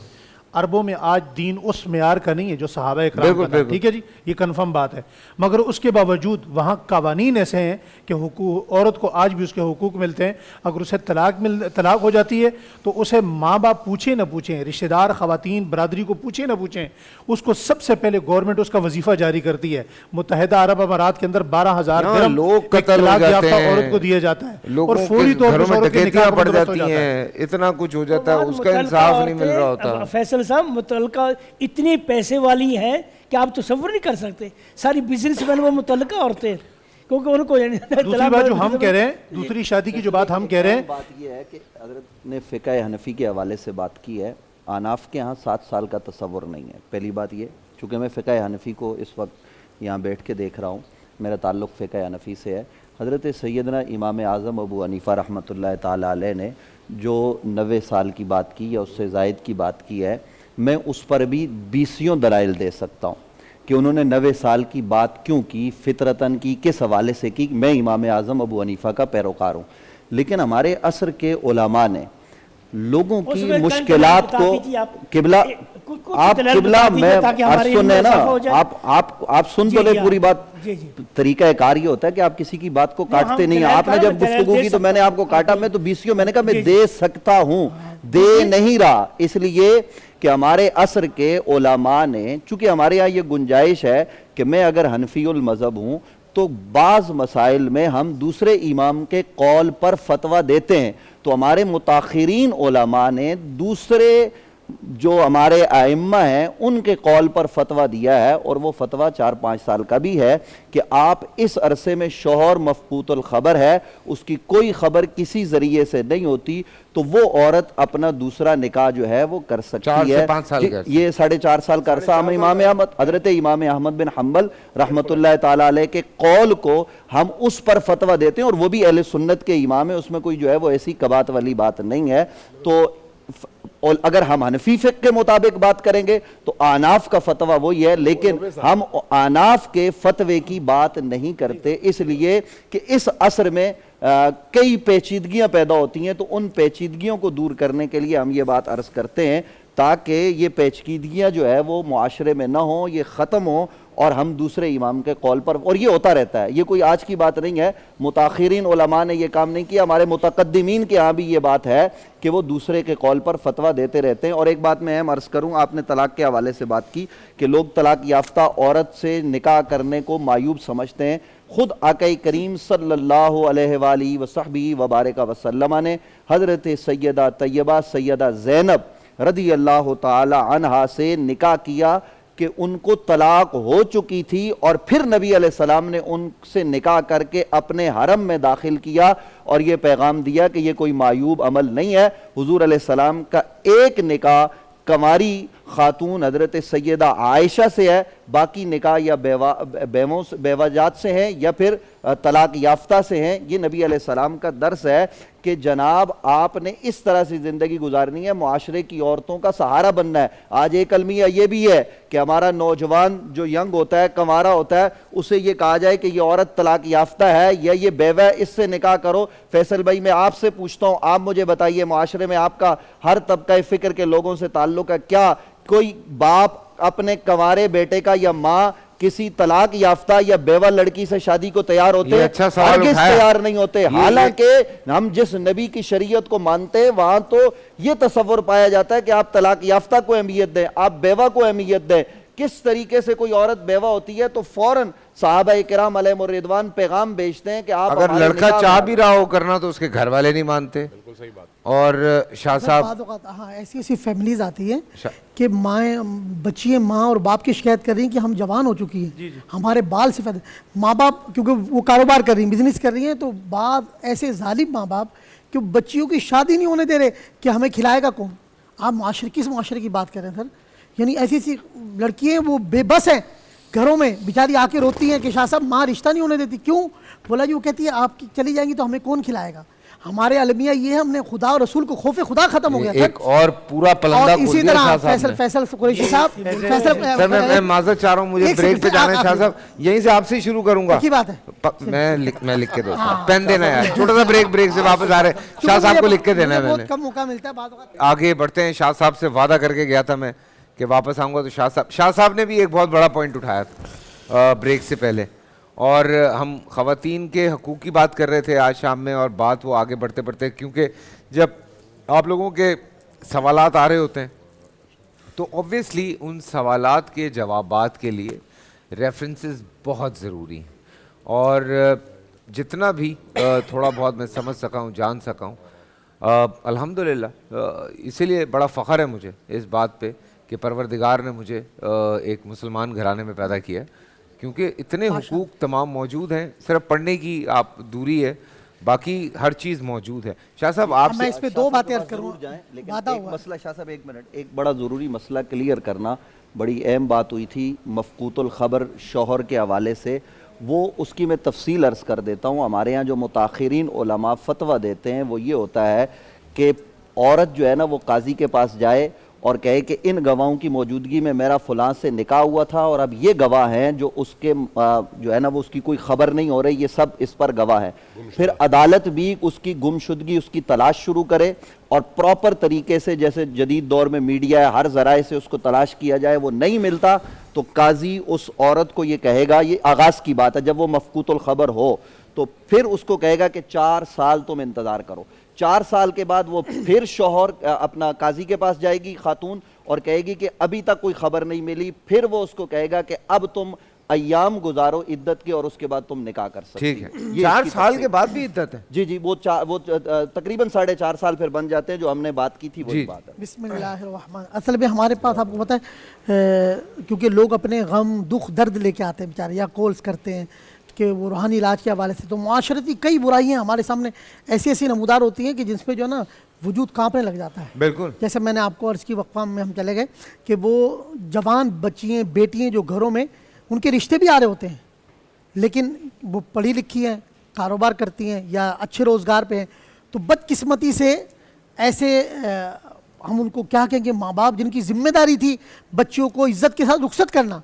Speaker 3: عربوں میں آج دین اس معیار کا نہیں ہے جو صحابہ اکرام کا تھا. ٹھیک ہے جی, یہ کنفرم بات ہے. مگر اس کے باوجود وہاں قوانین ایسے ہیں کہ عورت کو آج بھی اس کے حقوق ملتے ہیں. اگر اسے طلاق ہو جاتی ہے تو اسے ماں باپ پوچھیں نہ پوچھیں, رشتہ دار, خواتین, برادری کو پوچھیں نہ پوچھیں, اس کو سب سے پہلے گورنمنٹ اس کا وظیفہ جاری کرتی ہے. متحدہ عرب امارات کے اندر 12,000 درہم
Speaker 1: لوگ قتل ہو
Speaker 3: طلاق
Speaker 1: جاتے
Speaker 3: یافتہ
Speaker 1: ہیں,
Speaker 3: عورت کو دیا جاتا ہے,
Speaker 1: لوگوں
Speaker 3: اور فوری طور پر عورت کے نکاح
Speaker 1: پڑ جاتی ہیں, اتنا کچھ ہو جاتا ہے, اس کا انصاف نہیں مل رہا ہوتا.
Speaker 4: فیصل صاحب متعلقہ اتنی پیسے والی ہیں کہ آپ تصور نہیں کر سکتے. ساری بزنس مین وہ متعلقہ عورتیں, کیونکہ ان کو
Speaker 3: دوسری بات جو ہم کہہ رہے ہیں, دوسری شادی کی جو بات ہم کہہ رہے ہیں,
Speaker 2: بات یہ ہے کہ حضرت نے فقہ حنفی کے حوالے سے بات کی ہے. آناف کے ہاں 7 سال کا تصور نہیں ہے. پہلی بات یہ, چونکہ میں فقہ حنفی کو اس وقت یہاں بیٹھ کے دیکھ رہا ہوں, میرا تعلق فقہ حنفی سے ہے. حضرت سیدنا امام اعظم ابو حنیفہ رحمۃ اللہ تعالیٰ علیہ نے جو 90 سال کی بات کی یا اس سے زائد کی بات کی ہے, میں اس پر بھی 20 دلائل دے سکتا ہوں کہ انہوں نے 90 سال کی بات کیوں کی, فطرتاً کی, کس حوالے سے کی. میں امام اعظم ابو حنیفہ کا پیروکار ہوں, لیکن ہمارے عصر کے علماء نے لوگوں کی مشکلات کو قبلہ, آپ قبلہ میں سنیں نا, آپ سن تو لیں پوری بات. طریقہ کار یہ ہوتا ہے کہ آپ کسی کی بات کو کاٹتے نہیں. آپ نے جب گفتگو کی تو میں نے آپ کو کاٹا, میں تو 20 میں نے کہا میں دے سکتا ہوں, دے نہیں رہا, اس لیے کہ ہمارے عصر کے علماء نے, چونکہ ہمارے یہاں یہ گنجائش ہے کہ میں اگر حنفی المذہب ہوں تو بعض مسائل میں ہم دوسرے امام کے قول پر فتویٰ دیتے ہیں, تو ہمارے متاخرین علماء نے دوسرے جو ہمارے ائمہ ہیں ان کے قول پر فتویٰ دیا ہے، اور وہ فتویٰ 4-5 سال کا بھی ہے کہ آپ اس عرصے میں شوہر مفقود الخبر ہے، اس کی کوئی خبر کسی ذریعے سے نہیں ہوتی، تو وہ عورت اپنا دوسرا نکاح جو ہے وہ کر سکتی
Speaker 1: 4
Speaker 2: ہے۔
Speaker 1: سے 5 سال کا عرصہ۔
Speaker 2: یہ 4.5 سال کا عرصہ حضرت امام احمد بن حنبل رحمۃ اللہ تعالیٰ علیہ کے قول کو ہم اس پر فتویٰ دیتے ہیں، اور وہ بھی اہل سنت کے امام ہیں، اس میں کوئی جو ہے وہ ایسی کبات والی بات نہیں ہے۔ تو اور اگر ہم حنفی فقہ کے مطابق بات کریں گے تو احناف کا فتویٰ وہی ہے، لیکن ہم احناف کے فتوے کی بات نہیں کرتے، اس لیے کہ اس عصر میں کئی پیچیدگیاں پیدا ہوتی ہیں، تو ان پیچیدگیوں کو دور کرنے کے لیے ہم یہ بات عرض کرتے ہیں تاکہ یہ پیچیدگیاں جو ہے وہ معاشرے میں نہ ہوں، یہ ختم ہوں، اور ہم دوسرے امام کے قول پر، اور یہ ہوتا رہتا ہے، یہ کوئی آج کی بات نہیں ہے، متاخرین علماء نے یہ کام نہیں کیا، ہمارے متقدمین کے ہاں بھی یہ بات ہے کہ وہ دوسرے کے قول پر فتویٰ دیتے رہتے ہیں۔ اور ایک بات میں اہم عرض کروں، آپ نے طلاق کے حوالے سے بات کی کہ لوگ طلاق یافتہ عورت سے نکاح کرنے کو معیوب سمجھتے ہیں، خود آقا کریم صلی اللہ علیہ وآلہ وصحبہ وبارک وسلم نے حضرت سیدہ طیبہ سیدہ زینب رضی اللہ تعالی عنہا سے نکاح کیا کہ ان کو طلاق ہو چکی تھی، اور پھر نبی علیہ السلام نے ان سے نکاح کر کے اپنے حرم میں داخل کیا اور یہ پیغام دیا کہ یہ کوئی معیوب عمل نہیں ہے۔ حضور علیہ السلام کا ایک نکاح کماری خاتون حضرت سیدہ عائشہ سے ہے، باقی نکاح یا بیوہ جات سے ہیں یا پھر طلاق یافتہ سے ہیں۔ یہ نبی علیہ السلام کا درس ہے کہ جناب آپ نے اس طرح سے زندگی گزارنی ہے، معاشرے کی عورتوں کا سہارا بننا ہے۔ آج ایک المیہ یہ بھی ہے کہ ہمارا نوجوان جو ینگ ہوتا ہے، کنوارا ہوتا ہے، اسے یہ کہا جائے کہ یہ عورت طلاق یافتہ ہے یا یہ بیوہ ہے، اس سے نکاح کرو۔ فیصل بھائی میں آپ سے پوچھتا ہوں، آپ مجھے بتائیے، معاشرے میں آپ کا ہر طبقہ فکر کے لوگوں سے تعلق ہے، کیا کوئی باپ اپنے کنوارے بیٹے کا یا ماں کسی طلاق یافتہ یا بیوہ لڑکی سے شادی کو تیار ہوتے ہیں؟
Speaker 1: اچھا سوال
Speaker 2: ہرگز
Speaker 1: اٹھایا۔
Speaker 2: تیار نہیں ہوتے، حالانکہ ہم جس نبی کی شریعت کو مانتے ہیں وہاں تو یہ تصور پایا جاتا ہے کہ آپ طلاق یافتہ کو اہمیت دیں، آپ بیوہ کو اہمیت دیں۔ کس طریقے سے کوئی عورت بیوہ ہوتی ہے تو فوراً صحابہ کرام علیہم الرضوان پیغام بھیجتے ہیں کہ آپ
Speaker 1: اگر
Speaker 2: ہمارے
Speaker 1: لڑکا
Speaker 2: نکاح
Speaker 1: چاہ
Speaker 2: میں-
Speaker 1: بھی رہا ہو کرنا تو اس کے گھر والے نہیں مانتے۔ اور شاہ صاحب
Speaker 4: بعض اوقات ہاں ایسی فیملیز آتی ہیں کہ بچیاں ماں اور باپ کی شکایت کر رہی ہیں کہ ہم جوان ہو چکی ہیں، ہمارے بال سے ماں باپ کیونکہ وہ کاروبار کر رہی ہیں، بزنس کر رہی ہیں، تو بعض ایسے ظالم ماں باپ کہ بچیوں کی شادی نہیں ہونے دے رہے کہ ہمیں کھلائے گا کون؟ آپ کس معاشرے کی بات کر رہے ہیں سر؟ یعنی ایسی ایسی لڑکیاں وہ بے بس ہیں گھروں میں، بیچاری آ کے روتی ہیں کہ شاہ صاحب ماں رشتہ نہیں ہونے دیتی۔ کیوں؟ بولا جی وہ کہتی ہے آپ چلی جائیں گی تو ہمیں کون کھلائے گا؟ ہمارے المیہ یہ ہم نے خدا اور رسول کو خوف خدا ختم ہو گیا سر۔
Speaker 1: ایک اور پورا پلندہ
Speaker 4: اور
Speaker 1: کھول
Speaker 4: اسی
Speaker 1: دیا
Speaker 4: طرح
Speaker 1: شاہ صاحب نے۔
Speaker 4: فیصل قریشی صاحب
Speaker 1: سر میں معذرت چاہ رہا ہوں، مجھے بریک پہ جانا ہے شاہ صاحب، یہیں سے آپ سے شروع کروں گا۔
Speaker 4: کی بات ہے
Speaker 1: میں لکھ کے دیتا ہوں، پین دینا ہے، چھوٹا سا بریک سے واپس آ رہے ہیں، شاہ صاحب کو لکھ کے دینا ہے۔ میں نے
Speaker 4: بہت کم موقع ملتا ہے بعض اوقات۔
Speaker 1: آگے بڑھتے ہیں، شاہ صاحب سے وعدہ کر کے گیا تھا میں کہ واپس آؤں گا، تو شاہ صاحب نے بھی ایک بہت بڑا پوائنٹ اٹھایا تھا بریک سے پہلے، اور ہم خواتین کے حقوق کی بات کر رہے تھے آج شام میں، اور بات وہ آگے بڑھتے بڑھتے، کیونکہ جب آپ لوگوں کے سوالات آ رہے ہوتے ہیں تو اوبویسلی ان سوالات کے جوابات کے لیے ریفرنسز بہت ضروری ہیں، اور جتنا بھی تھوڑا بہت میں سمجھ سکا ہوں، جان سکا ہوں، الحمدللہ اسی لیے بڑا فخر ہے مجھے اس بات پہ کہ پروردگار نے مجھے ایک مسلمان گھرانے میں پیدا کیا، کیونکہ اتنے حقوق تمام موجود ہیں، صرف پڑھنے کی آپ دوری ہے، باقی ہر چیز موجود ہے۔ شاہ صاحب آپ
Speaker 4: میں
Speaker 1: سے
Speaker 4: اس پہ دو باتیں عرض کروں،
Speaker 2: لیکن
Speaker 4: وعدہ
Speaker 2: ایک
Speaker 4: ہوا
Speaker 2: مسئلہ شاہ صاحب ایک منٹ، ایک بڑا ضروری مسئلہ کلیئر کرنا، بڑی اہم بات ہوئی تھی مفقود الخبر شوہر کے حوالے سے، وہ اس کی میں تفصیل عرض کر دیتا ہوں۔ ہمارے ہاں جو متاخرین علماء فتویٰ دیتے ہیں وہ یہ ہوتا ہے کہ عورت جو ہے نا وہ قاضی کے پاس جائے اور کہے کہ ان گواہوں کی موجودگی میں میرا فلاں سے نکاح ہوا تھا، اور اب یہ گواہ ہیں جو اس کے جو ہے نا وہ اس کی کوئی خبر نہیں ہو رہی، یہ سب اس پر گواہ ہیں۔ پھر عدالت بھی اس کی گمشدگی، اس کی تلاش شروع کرے، اور پراپر طریقے سے، جیسے جدید دور میں میڈیا ہے، ہر ذرائع سے اس کو تلاش کیا جائے، وہ نہیں ملتا تو قاضی اس عورت کو یہ کہے گا، یہ آغاز کی بات ہے، جب وہ مفقود الخبر ہو تو پھر اس کو کہے گا کہ 4 سال تم انتظار کرو۔ 4 سال کے بعد وہ پھر شوہر اپنا قاضی کے پاس جائے گی خاتون اور کہے گی کہ ابھی تک کوئی خبر نہیں ملی، پھر وہ اس کو کہے گا کہ اب تم ایام گزارو عدت کے اور اس کے بعد تم نکاح کر سکتے
Speaker 1: ٹھیک ہے 4 سال کے بعد بھی عدت ہے
Speaker 2: جی وہ تقریباً 4.5 سال پھر بن جاتے ہیں، جو ہم نے بات کی تھی وہی بات ہے۔
Speaker 4: بسم اللہ الرحمن، اصل میں ہمارے پاس آپ کو پتہ ہے کیونکہ لوگ اپنے غم دکھ درد لے کے آتے ہیں بیچارے، یا کالز کرتے ہیں کہ وہ روحانی علاج کے حوالے سے، تو معاشرتی کئی برائیاں ہمارے سامنے ایسی ایسی نمودار ہوتی ہیں کہ جس پہ جو ہے نا وجود کانپنے لگ جاتا ہے۔
Speaker 1: بالکل
Speaker 4: جیسے میں نے آپ کو عرض کی وقفہ میں ہم چلے گئے کہ وہ جوان بچیاں بیٹیاں جو گھروں میں ان کے رشتے بھی آ رہے ہوتے ہیں، لیکن وہ پڑھی لکھی ہیں، کاروبار کرتی ہیں یا اچھے روزگار پہ ہیں، تو بدقسمتی سے ایسے ہم ان کو کیا کہیں گے، ماں باپ جن کی ذمہ داری تھی بچیوں کو عزت کے ساتھ رخصت کرنا،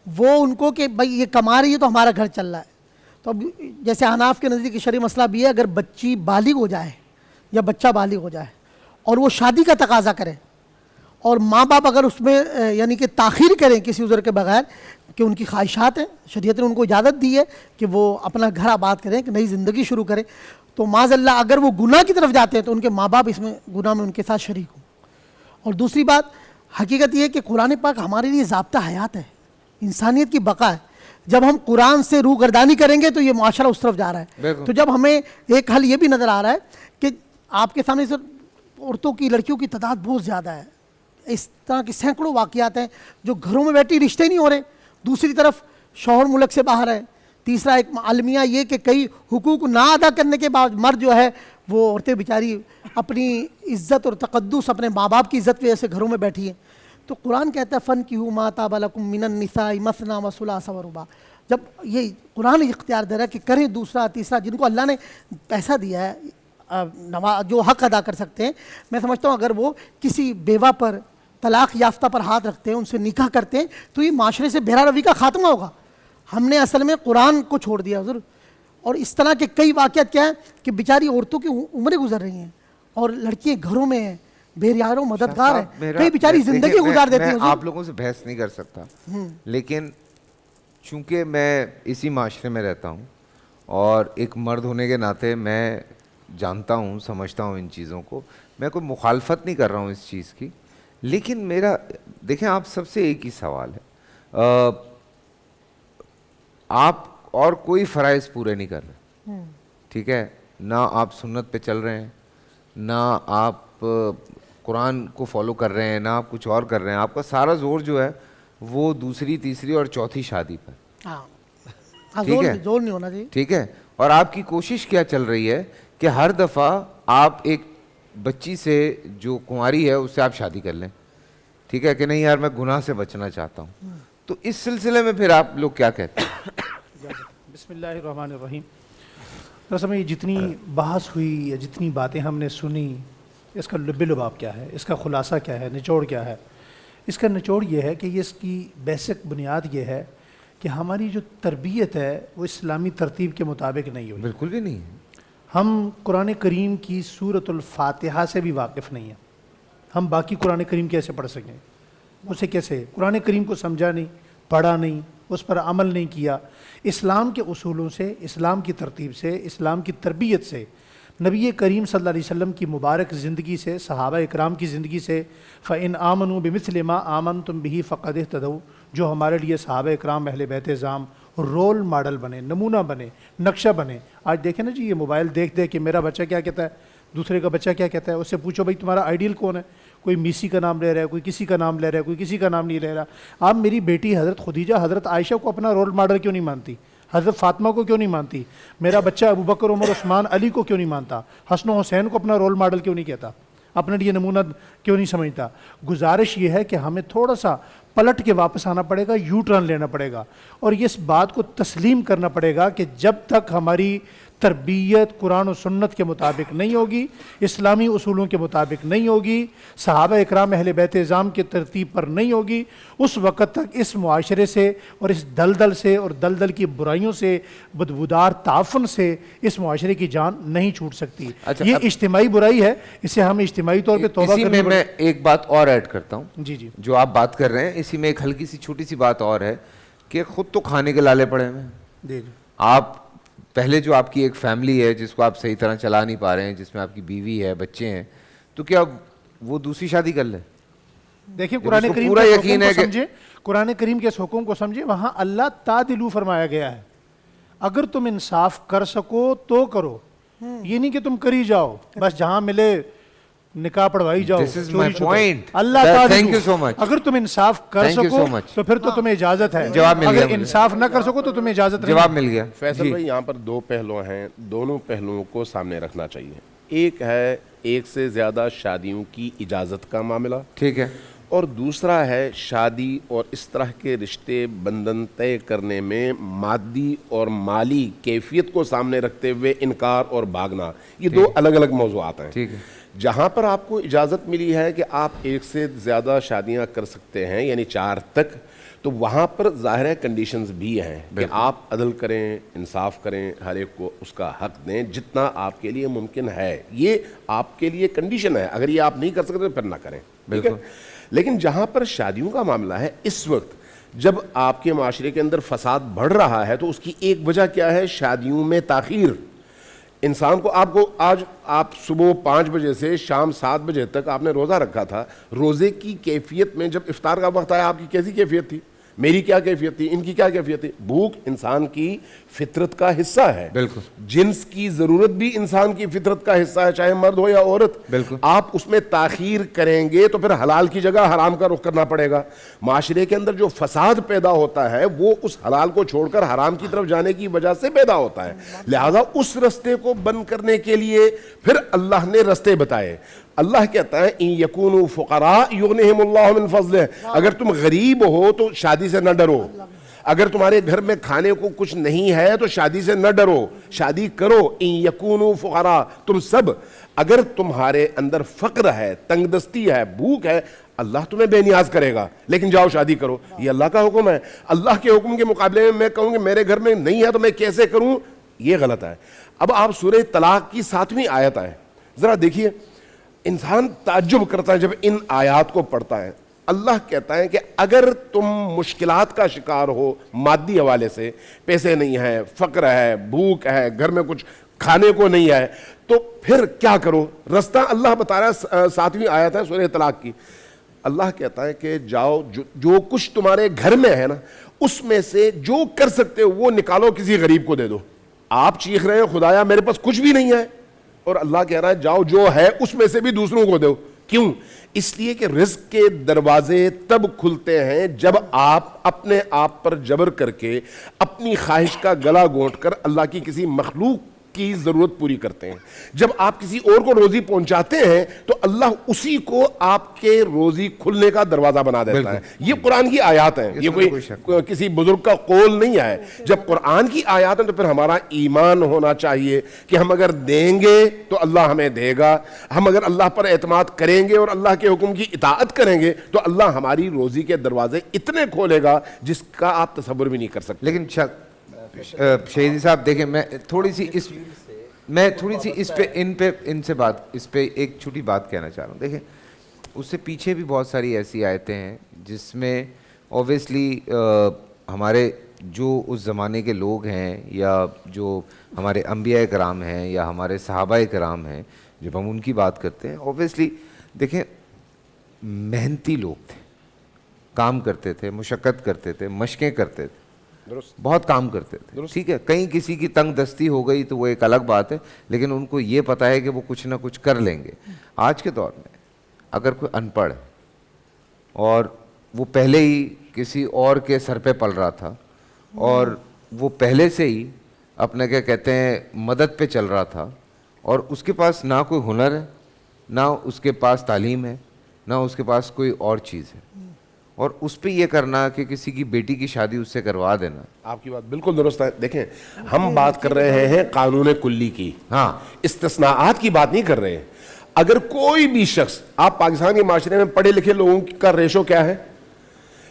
Speaker 4: وہ ان کو کہ بھائی یہ کما رہی ہے تو ہمارا گھر چل رہا ہے۔ تو اب جیسے حناف کے نزدیک شرعی مسئلہ بھی ہے، اگر بچی بالغ ہو جائے یا بچہ بالغ ہو جائے اور وہ شادی کا تقاضا کرے اور ماں باپ اگر اس میں یعنی کہ تاخیر کریں کسی عذر کے بغیر کہ ان کی خواہشات ہیں، شریعت نے ان کو اجازت دی ہے کہ وہ اپنا گھر آباد کریں، کہ نئی زندگی شروع کریں، تو معاذ اللہ اگر وہ گناہ کی طرف جاتے ہیں تو ان کے ماں باپ اس میں گناہ میں ان کے ساتھ شریک ہوں۔ اور دوسری بات حقیقت یہ ہے کہ قرآن پاک ہمارے لیے ضابطہ حیات ہے، انسانیت کی بقا ہے۔ جب ہم قرآن سے روح گردانی کریں گے تو یہ معاشرہ اس طرف جا رہا ہے۔ تو جب ہمیں ایک حل یہ بھی نظر آ رہا ہے کہ آپ کے سامنے عورتوں کی لڑکیوں کی تعداد بہت زیادہ ہے، اس طرح کے سینکڑوں واقعات ہیں جو گھروں میں بیٹھی رشتے نہیں ہو رہے، دوسری طرف شوہر ملک سے باہر ہے، تیسرا ایک المیہ یہ کہ کئی حقوق نہ ادا کرنے کے بعد مرد جو ہے وہ عورتیں بیچاری اپنی عزت اور تقدس اپنے ماں باپ کی عزت کی وجہ سے گھروں میں بیٹھی ہیں۔ تو قرآن کہتا ہے فَانْكِحُوا مَا طَابَ لَكُم مِّنَ النِّسَاءِ مَثْنَىٰ وَثُلَاثَ وَرُبَاعَ، جب یہ قرآن اختیار دے رہا ہے کہ کریں دوسرا تیسرا، جن کو اللہ نے پیسہ دیا ہے جو حق ادا کر سکتے ہیں، میں سمجھتا ہوں اگر وہ کسی بیوہ پر طلاق یافتہ پر ہاتھ رکھتے ہیں، ان سے نکاح کرتے ہیں، تو یہ معاشرے سے بہرا روی کا خاتمہ ہوگا۔ ہم نے اصل میں قرآن کو چھوڑ دیا حضور، اور اس طرح کے کئی واقعات کیا ہیں کہ بیچاری عورتوں کی عمریں گزر رہی ہیں اور لڑکیاں گھروں میں ہیں، بے یاروں مددگار ہیں، کئی بیچاری زندگی گزار دیتی ہیں۔
Speaker 1: میں آپ لوگوں سے بحث نہیں کر سکتا، لیکن چونکہ میں اسی معاشرے میں رہتا ہوں اور ایک مرد ہونے کے ناطے میں جانتا ہوں، سمجھتا ہوں ان چیزوں کو، میں کوئی مخالفت نہیں کر رہا ہوں اس چیز کی، لیکن میرا دیکھیں آپ سب سے ایک ہی سوال ہے، آپ اور کوئی فرائض پورے نہیں کر رہے، ٹھیک ہے، نہ آپ سنت پہ چل رہے ہیں، نہ آپ قرآن کو فالو کر رہے ہیں، نہ آپ کچھ اور کر رہے ہیں، آپ کا سارا زور جو ہے وہ دوسری تیسری اور چوتھی شادی پر، ٹھیک ہے،
Speaker 4: زور نہیں ہونا چاہیے،
Speaker 1: ٹھیک ہے، اور آپ کی کوشش کیا چل رہی ہے کہ ہر دفعہ آپ ایک بچی سے جو کنواری ہے اس سے آپ شادی کر لیں، ٹھیک ہے کہ نہیں یار میں گناہ سے بچنا چاہتا ہوں، تو اس سلسلے میں پھر آپ لوگ کیا کہتے ہیں؟
Speaker 3: بسم اللہ الرحمن الرحیم۔ دراصل میں یہ جتنی بحث ہوئی یا جتنی باتیں ہم نے سنی، اس کا لب لباب کیا ہے، اس کا خلاصہ کیا ہے، نچوڑ کیا ہے؟ اس کا نچوڑ یہ ہے کہ یہ اس کی بیسک بنیاد یہ ہے کہ ہماری جو تربیت ہے وہ اسلامی ترتیب کے مطابق نہیں ہوئی۔
Speaker 1: بالکل بھی نہیں ہے،
Speaker 3: ہم قرآن کریم کی سورۃ الفاتحہ سے بھی واقف نہیں ہیں، ہم باقی قرآن کریم کیسے پڑھ سکیں؟ اسے کیسے قرآن کریم کو سمجھا نہیں، پڑھا نہیں، اس پر عمل نہیں کیا۔ اسلام کے اصولوں سے، اسلام کی ترتیب سے، اسلام کی تربیت سے، نبی کریم صلی اللہ علیہ وسلم کی مبارک زندگی سے، صحابہ اکرام کی زندگی سے، فَإِنْ آمَنُوا بِمِثْلِ مَا آمَنْتُمْ بِهِ فَقَدِ اهْتَدَوْا، جو ہمارے لیے صحابہ اکرام اہل بیت اعظام رول ماڈل بنے، نمونہ بنے، نقشہ بنے۔ آج دیکھیں نا جی، یہ موبائل دیکھ دیکھ کہ میرا بچہ کیا کہتا ہے، دوسرے کا بچہ کیا کہتا ہے، اس سے پوچھو بھائی تمہارا آئیڈیل کون ہے؟ کوئی میسی کا نام لے رہا ہے، کوئی کسی کا نام لے رہا ہے، کوئی کسی کا نام نہیں لے رہا۔ آپ میری بیٹی حضرت خدیجہ، حضرت عائشہ کو اپنا رول ماڈل کیوں نہیں مانتی؟ حضرت فاطمہ کو کیوں نہیں مانتی؟ میرا بچہ ابو بکر، عمر، عثمان، علی کو کیوں نہیں مانتا؟ حسن و حسین کو اپنا رول ماڈل کیوں نہیں کہتا؟ اپنے لیے نمونہ کیوں نہیں سمجھتا؟ گزارش یہ ہے کہ ہمیں تھوڑا سا پلٹ کے واپس آنا پڑے گا، یو ٹرن لینا پڑے گا، اور اس بات کو تسلیم کرنا پڑے گا کہ جب تک ہماری تربیت قرآن و سنت کے مطابق نہیں ہوگی، اسلامی اصولوں کے مطابق نہیں ہوگی، صحابہ اکرام اہل بیت اعظام کی ترتیب پر نہیں ہوگی، اس وقت تک اس معاشرے سے اور اس دلدل سے اور دلدل کی برائیوں سے، بدبودار تعفن سے اس معاشرے کی جان نہیں چھوٹ سکتی۔ یہ اجتماعی برائی ہے، اسے ہم اجتماعی طور پہ توبہ
Speaker 1: اسی میں ایک بات اور ایڈ کرتا ہوں،
Speaker 3: جی جی،
Speaker 1: جو آپ بات کر رہے ہیں اسی میں ایک ہلکی سی چھوٹی سی بات اور ہے کہ خود تو کھانے کے لالے پڑے ہوئے ہیں، آپ پہلے جو آپ کی ایک فیملی ہے جس کو آپ صحیح طرح چلا نہیں پا رہے ہیں، جس میں آپ کی بیوی ہے، بچے ہیں، تو کیا وہ دوسری شادی کر لے؟
Speaker 3: دیکھیں قرآن
Speaker 1: اس کو
Speaker 3: کریم
Speaker 1: پورا
Speaker 3: کے
Speaker 1: یقین
Speaker 3: حکم
Speaker 1: ہے
Speaker 3: کو
Speaker 1: کہ
Speaker 3: سمجھیں، قرآن کریم کے اس حکم کو سمجھیں، وہاں اللہ تعدلو فرمایا گیا ہے، اگر تم انصاف کر سکو تو کرو، یہ نہیں کہ تم کری جاؤ بس جہاں ملے نکاح پڑھوائی جاؤ
Speaker 1: This is my
Speaker 3: چوری چھپے۔
Speaker 1: point.
Speaker 3: Allah
Speaker 1: Thank you so
Speaker 3: تعدلو،
Speaker 1: much.
Speaker 3: اگر تم انصاف کر
Speaker 1: Thank you
Speaker 3: سکو
Speaker 1: so much.
Speaker 3: تو پھر تو تمہیں اجازت ہے،
Speaker 1: جواب مل گیا
Speaker 3: اگر
Speaker 1: مجھے۔
Speaker 3: انصاف نہ کر سکو تو تمہیں اجازت نہیں
Speaker 1: جواب
Speaker 3: ہے۔
Speaker 1: مل گیا
Speaker 5: فیصل
Speaker 1: جی۔
Speaker 5: بھائی یہاں پر دو پہلو ہیں، دونوں پہلوؤں کو سامنے رکھنا چاہیے۔ ایک ہے ایک سے زیادہ شادیوں کی اجازت کا معاملہ،
Speaker 1: ٹھیک ہے،
Speaker 5: اور دوسرا ہے شادی اور اس طرح کے رشتے بندھن طے کرنے میں مادی اور مالی کیفیت کو سامنے رکھتے ہوئے انکار اور بھاگنا، یہ دو الگ الگ موضوعات ہیں۔
Speaker 1: ٹھیک ہے،
Speaker 5: جہاں پر آپ کو اجازت ملی ہے کہ آپ ایک سے زیادہ شادیاں کر سکتے ہیں یعنی 4 تک، تو وہاں پر ظاہر ہے کنڈیشنز بھی ہیں کہ آپ عدل کریں، انصاف کریں، ہر ایک کو اس کا حق دیں جتنا آپ کے لیے ممکن ہے، یہ آپ کے لیے کنڈیشن ہے، اگر یہ آپ نہیں کر سکتے تو پھر نہ کریں، ٹھیک ہے۔ لیکن جہاں پر شادیوں کا معاملہ ہے، اس وقت جب آپ کے معاشرے کے اندر فساد بڑھ رہا ہے تو اس کی ایک وجہ کیا ہے؟ شادیوں میں تاخیر۔ انسان کو آج آپ صبح 5 بجے سے شام 7 بجے تک آپ نے روزہ رکھا تھا، روزے کی کیفیت میں جب افطار کا وقت آیا آپ کی کیسی کیفیت تھی؟ میری کیا کیفیت تھی؟ ان کی کیا کیفیت تھی؟ بھوک انسان کی فطرت کا حصہ ہے،
Speaker 1: بالکل۔
Speaker 5: جنس کی ضرورت بھی انسان کی فطرت کا حصہ ہے، چاہے مرد ہو یا عورت۔
Speaker 1: بالکل۔
Speaker 5: آپ اس میں تاخیر کریں گے تو پھر حلال کی جگہ حرام کا رخ کرنا پڑے گا۔ معاشرے کے اندر جو فساد پیدا ہوتا ہے وہ اس حلال کو چھوڑ کر حرام کی طرف جانے کی وجہ سے پیدا ہوتا ہے، لہذا اس رستے کو بند کرنے کے لیے پھر اللہ نے رستے بتائے۔ اللہ کہتا ہے ان یکونوا فقراء یغنہم اللہ من فضلہ، اگر تم غریب ہو تو شادی سے نہ ڈرو، اگر تمہارے گھر میں کھانے کو کچھ نہیں ہے تو شادی سے نہ ڈرو، شادی کرو۔ ان یکونوا فقراء، تم سب اگر تمہارے اندر فقر ہے، تنگ دستی ہے، بھوک ہے، اللہ تمہیں بے نیاز کرے گا، لیکن جاؤ شادی کرو، یہ اللہ کا حکم ہے۔ اللہ کے حکم کے مقابلے میں کہوں کہ میرے گھر میں نہیں ہے تو میں کیسے کروں، یہ غلط ہے۔ اب آپ سورہ طلاق کی 7ویں آیت آئے، ذرا دیکھیے، انسان تعجب کرتا ہے جب ان آیات کو پڑھتا ہے۔ اللہ کہتا ہے کہ اگر تم مشکلات کا شکار ہو مادی حوالے سے، پیسے نہیں ہیں، فقر ہے، بھوک ہے، گھر میں کچھ کھانے کو نہیں ہے، تو پھر کیا کرو؟ رستہ اللہ بتا رہا ہے، 7ویں آیت ہے سورہ طلاق کی۔ اللہ کہتا ہے کہ جاؤ جو کچھ تمہارے گھر میں ہے نا، اس میں سے جو کر سکتے ہو وہ نکالو، کسی غریب کو دے دو۔ آپ چیخ رہے ہیں خدایا میرے پاس کچھ بھی نہیں ہے، اور اللہ کہہ رہا ہے جاؤ جو ہے اس میں سے بھی دوسروں کو دو۔ کیوں؟ اس لیے کہ رزق کے دروازے تب کھلتے ہیں جب آپ اپنے آپ پر جبر کر کے اپنی خواہش کا گلا گھونٹ کر اللہ کی کسی مخلوق کی ضرورت پوری کرتے ہیں۔ جب آپ کسی اور کو روزی پہنچاتے ہیں تو اللہ اسی کو آپ کے روزی کھلنے کا دروازہ بنا دیتا ہے۔ یہ قرآن کی آیات ہیں، یہ کوئی کسی بزرگ کا قول نہیں ہے۔ جب قرآن کی آیات ہیں تو پھر ہمارا ایمان ہونا چاہیے کہ ہم اگر دیں گے تو اللہ ہمیں دے گا، ہم اگر اللہ پر اعتماد کریں گے اور اللہ کے حکم کی اطاعت کریں گے تو اللہ ہماری روزی کے دروازے اتنے کھولے گا جس کا آپ تصور بھی نہیں کر سکتے۔
Speaker 1: لیکن شہیدی صاحب دیکھیں، میں تھوڑی سی اس پہ ایک چھوٹی بات کہنا چاہ رہا ہوں۔ دیکھیں اس سے پیچھے بھی بہت ساری ایسی آیتیں ہیں جس میں اوبیسلی ہمارے جو اس زمانے کے لوگ ہیں یا جو ہمارے انبیاء کرام ہیں یا ہمارے صحابہ کرام ہیں، جب ہم ان کی بات کرتے ہیں اوبیسلی دیکھیں محنتی لوگ تھے، کام کرتے تھے، مشقت کرتے تھے، مشقیں کرتے تھے، بہت کام کرتے تھے، ٹھیک ہے۔ کہیں کسی کی تنگ دستی ہو گئی تو وہ ایک الگ بات ہے، لیکن ان کو یہ پتہ ہے کہ وہ کچھ نہ کچھ کر لیں گے۔ آج کے دور میں اگر کوئی ان پڑھ ہے اور وہ پہلے ہی کسی اور کے سر پہ پل رہا تھا اور وہ پہلے سے ہی اپنا کیا کہتے ہیں مدد پہ چل رہا تھا، اور اس کے پاس نہ کوئی ہنر ہے، نہ اس کے پاس تعلیم ہے، نہ اس کے پاس کوئی اور چیز ہے، اور اس پہ یہ کرنا کہ کسی کی بیٹی کی شادی اس سے کروا دینا۔
Speaker 5: آپ کی بات بالکل درست ہے۔ دیکھیں ہم بات کر رہے ہیں قانون کلی کی،
Speaker 1: ہاں،
Speaker 5: استثناءات کی بات نہیں کر رہے ہیں۔ اگر کوئی بھی شخص، آپ پاکستان کے معاشرے میں پڑھے لکھے لوگوں کا ریشو کیا ہے،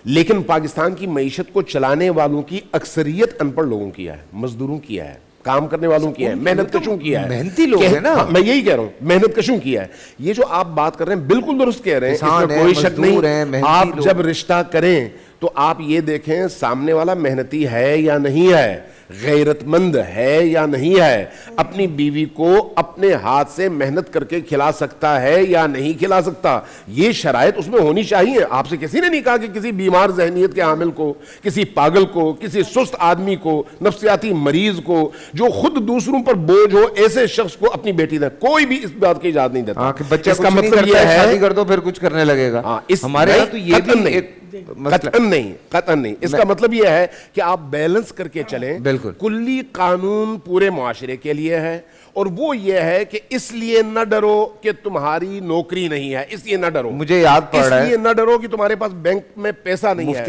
Speaker 5: لیکن پاکستان کی معیشت کو چلانے والوں کی اکثریت ان پڑھ لوگوں کی ہے، مزدوروں کی ہے، کام کرنے والوں کی ہے، محنت کشوں کی ہے،
Speaker 1: محنتی لوگ ہیں نا۔
Speaker 5: میں یہی کہہ رہا ہوں، محنت کشوں کی ہے۔ یہ جو آپ بات کر رہے ہیں بالکل درست کہہ رہے ہیں، اس میں کوئی شک نہیں۔ آپ جب رشتہ کریں تو آپ یہ دیکھیں سامنے والا محنتی ہے یا نہیں ہے، غیرت مند ہے یا نہیں ہے, اپنی بیوی کو اپنے ہاتھ سے محنت کر کے کھلا سکتا ہے یا نہیں کھلا سکتا, یہ شرائط اس میں ہونی چاہیے. آپ سے کسی نے نہیں کہا کہ کسی بیمار ذہنیت کے حامل کو, کسی پاگل کو, کسی سست آدمی کو, نفسیاتی مریض کو, جو خود دوسروں پر بوجھ ہو, ایسے شخص کو اپنی بیٹی دے. کوئی بھی اس بات کی اجازت نہیں دیتا.
Speaker 1: بچہ
Speaker 5: اس کا مطلب یہ ہے
Speaker 1: شادی کر دو پھر کچھ کرنے لگے گا. ہمارے یہاں تو یہ بھی ایک
Speaker 5: قطعاً نہیں. اس کا مطلب یہ ہے کہ آپ بیلنس کر کے چلیں.
Speaker 1: بالکل.
Speaker 5: کلی قانون پورے معاشرے کے لیے ہے, اور وہ یہ ہے کہ اس لیے نہ ڈرو کہ تمہاری نوکری نہیں ہے, اس لیے نہ ڈرو.
Speaker 1: مجھے یاد پڑ رہا ہے,
Speaker 5: اس لیے نہ ڈرو کہ تمہارے پاس بینک میں پیسہ نہیں ہے.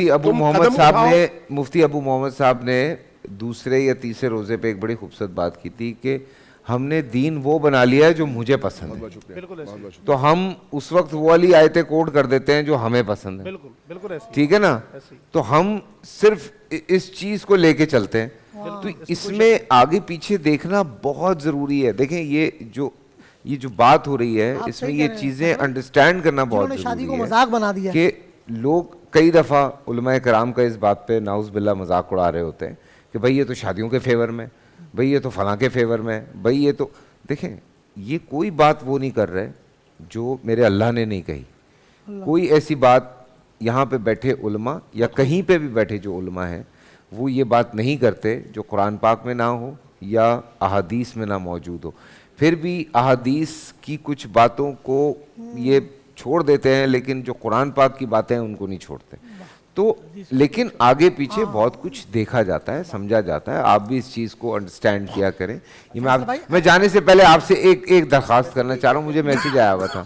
Speaker 1: مفتی ابو محمد صاحب نے دوسرے یا تیسرے روزے پہ ایک بڑی خوبصورت بات کی تھی کہ ہم نے دین وہ بنا لیا ہے جو مجھے پسند ہے, تو ہم اس وقت وہ والی آیتیں کوٹ کر دیتے ہیں جو ہمیں پسند ہے.
Speaker 3: بالکل ایسے,
Speaker 1: ٹھیک ہے نا, تو ہم صرف اس چیز کو لے کے چلتے ہیں. تو اس میں آگے پیچھے دیکھنا بہت ضروری ہے. دیکھیں یہ جو بات ہو رہی ہے اس میں یہ چیزیں انڈرسٹینڈ کرنا بہت ضروری ہے کہ لوگ کئی دفعہ علماء کرام کا اس بات پہ نعوذ باللہ مذاق اڑا رہے ہوتے ہیں کہ بھئی یہ تو شادیوں کے فیور میں, بھئی یہ تو فلاں کے فیور میں, بھئی یہ تو. دیکھیں یہ کوئی بات وہ نہیں کر رہے جو میرے اللہ نے نہیں کہی. کوئی ایسی بات یہاں پہ بیٹھے علماء یا کہیں پہ بھی بیٹھے جو علماء ہیں وہ یہ بات نہیں کرتے جو قرآن پاک میں نہ ہو یا احادیث میں نہ موجود ہو. پھر بھی احادیث کی کچھ باتوں کو یہ چھوڑ دیتے ہیں, لیکن جو قرآن پاک کی باتیں ہیں ان کو نہیں چھوڑتے. تو لیکن آگے پیچھے بہت کچھ دیکھا جاتا ہے, سمجھا جاتا ہے. آپ بھی اس چیز کو انڈرسٹینڈ کیا کریں. یہ میں جانے سے پہلے آپ سے ایک درخواست کرنا چاہ رہا ہوں, مجھے میسیج آیا ہوا تھا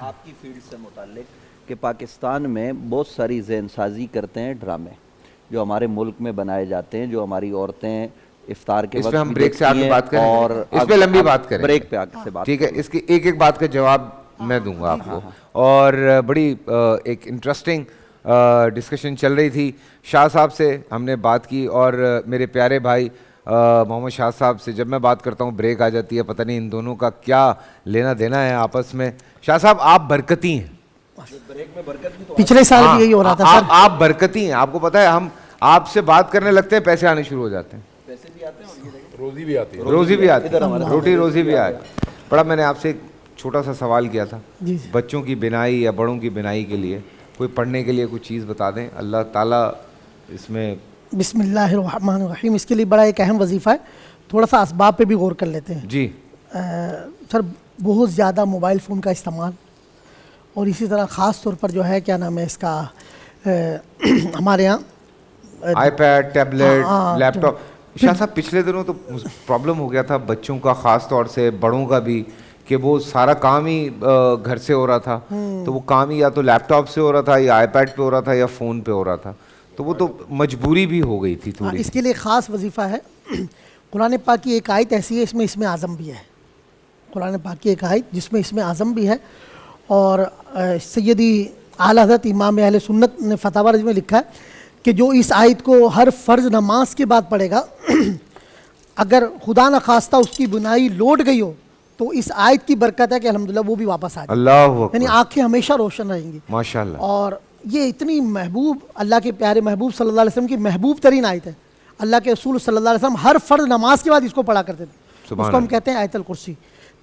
Speaker 2: آپ کی فیلڈ سے متعلق کہ پاکستان میں بہت ساری ذہن سازی کرتے ہیں ڈرامے جو ہمارے ملک میں بنائے جاتے ہیں, جو ہماری عورتیں افطار کے وقت
Speaker 1: ہم بریک سے آگے بات کریں
Speaker 2: اور
Speaker 1: اس پہ لمبی بات کریں,
Speaker 2: بریک پہ آگے سے بات.
Speaker 1: ٹھیک ہے, اس کی ایک بات کا جواب میں دوں گا آپ کو. اور بڑی ایک انٹرسٹنگ ڈسکشن چل رہی تھی شاہ صاحب سے, ہم نے بات کی, اور میرے پیارے بھائی محمد شاہ صاحب سے جب میں بات کرتا ہوں بریک آ جاتی ہے. پتہ نہیں ان دونوں کا کیا لینا دینا ہے آپس میں. شاہ صاحب آپ برکتی ہیں,
Speaker 4: پچھلے سال بھی یہی ہو رہا تھا سر.
Speaker 1: آپ برکتی ہیں. آپ کو پتہ ہے ہم آپ سے بات کرنے لگتے ہیں پیسے آنے شروع ہو جاتے ہیں,
Speaker 5: روزی بھی آتی ہے,
Speaker 1: روٹی روزی بھی آئے. بڑا میں نے آپ سے ایک چھوٹا سا سوال کیا تھا, بچوں کی بنائی یا بڑوں کی بنائی کے لیے کوئی پڑھنے کے لیے کوئی چیز بتا دیں. اللہ تعالیٰ اس میں
Speaker 4: بسم اللہ الرحمن الرحیم, اس کے لیے بڑا ایک اہم وظیفہ ہے. تھوڑا سا اسباب پہ بھی غور کر لیتے ہیں.
Speaker 1: جی
Speaker 4: سر بہت زیادہ موبائل فون کا استعمال, اور اسی طرح خاص طور پر جو ہے کیا نام ہے اس کا ہمارے یہاں
Speaker 1: iPad, tablet, laptop. Shah صاحب پچھلے دنوں تو پرابلم ہو گیا تھا بچوں کا, خاص طور سے بڑوں کا بھی, کہ وہ سارا کام ہی گھر سے ہو رہا تھا. تو وہ کام ہی یا تو لیپ ٹاپ سے ہو رہا تھا یا آئی پیڈ پہ ہو رہا تھا یا فون پہ ہو رہا تھا. تو وہ تو مجبوری بھی ہو گئی تھی تھوڑی.
Speaker 4: اس کے لیے خاص وظیفہ ہے. قرآن پاک کی ایک آیت ایسی ہے اس میں اسم اعظم بھی ہے. قرآن پاک کی ایک آیت جس میں اسم اعظم بھی ہے, اور سیدی اعلیٰ حضرت امام اہل سنت نے فتاوی رضوی میں لکھا ہے کہ جو اس آیت کو ہر فرض نماز کے بعد پڑھے گا, اگر خدا نخواستہ اس کی بنائی لوٹ گئی ہو تو اس آیت کی برکت ہے کہ الحمدللہ وہ بھی واپس آ جائے.
Speaker 1: اللہ اکبر,
Speaker 4: یعنی آنکھیں ہمیشہ روشن رہیں گی
Speaker 1: ماشاءاللہ.
Speaker 4: اور یہ اتنی محبوب, اللہ کے پیارے محبوب صلی اللہ علیہ وسلم کی محبوب ترین آیت ہے. اللہ کے رسول صلی اللہ علیہ وسلم ہر فرض نماز کے بعد اس کو پڑھا کرتے تھے. اس کو ہم کہتے ہیں آیت الکرسی.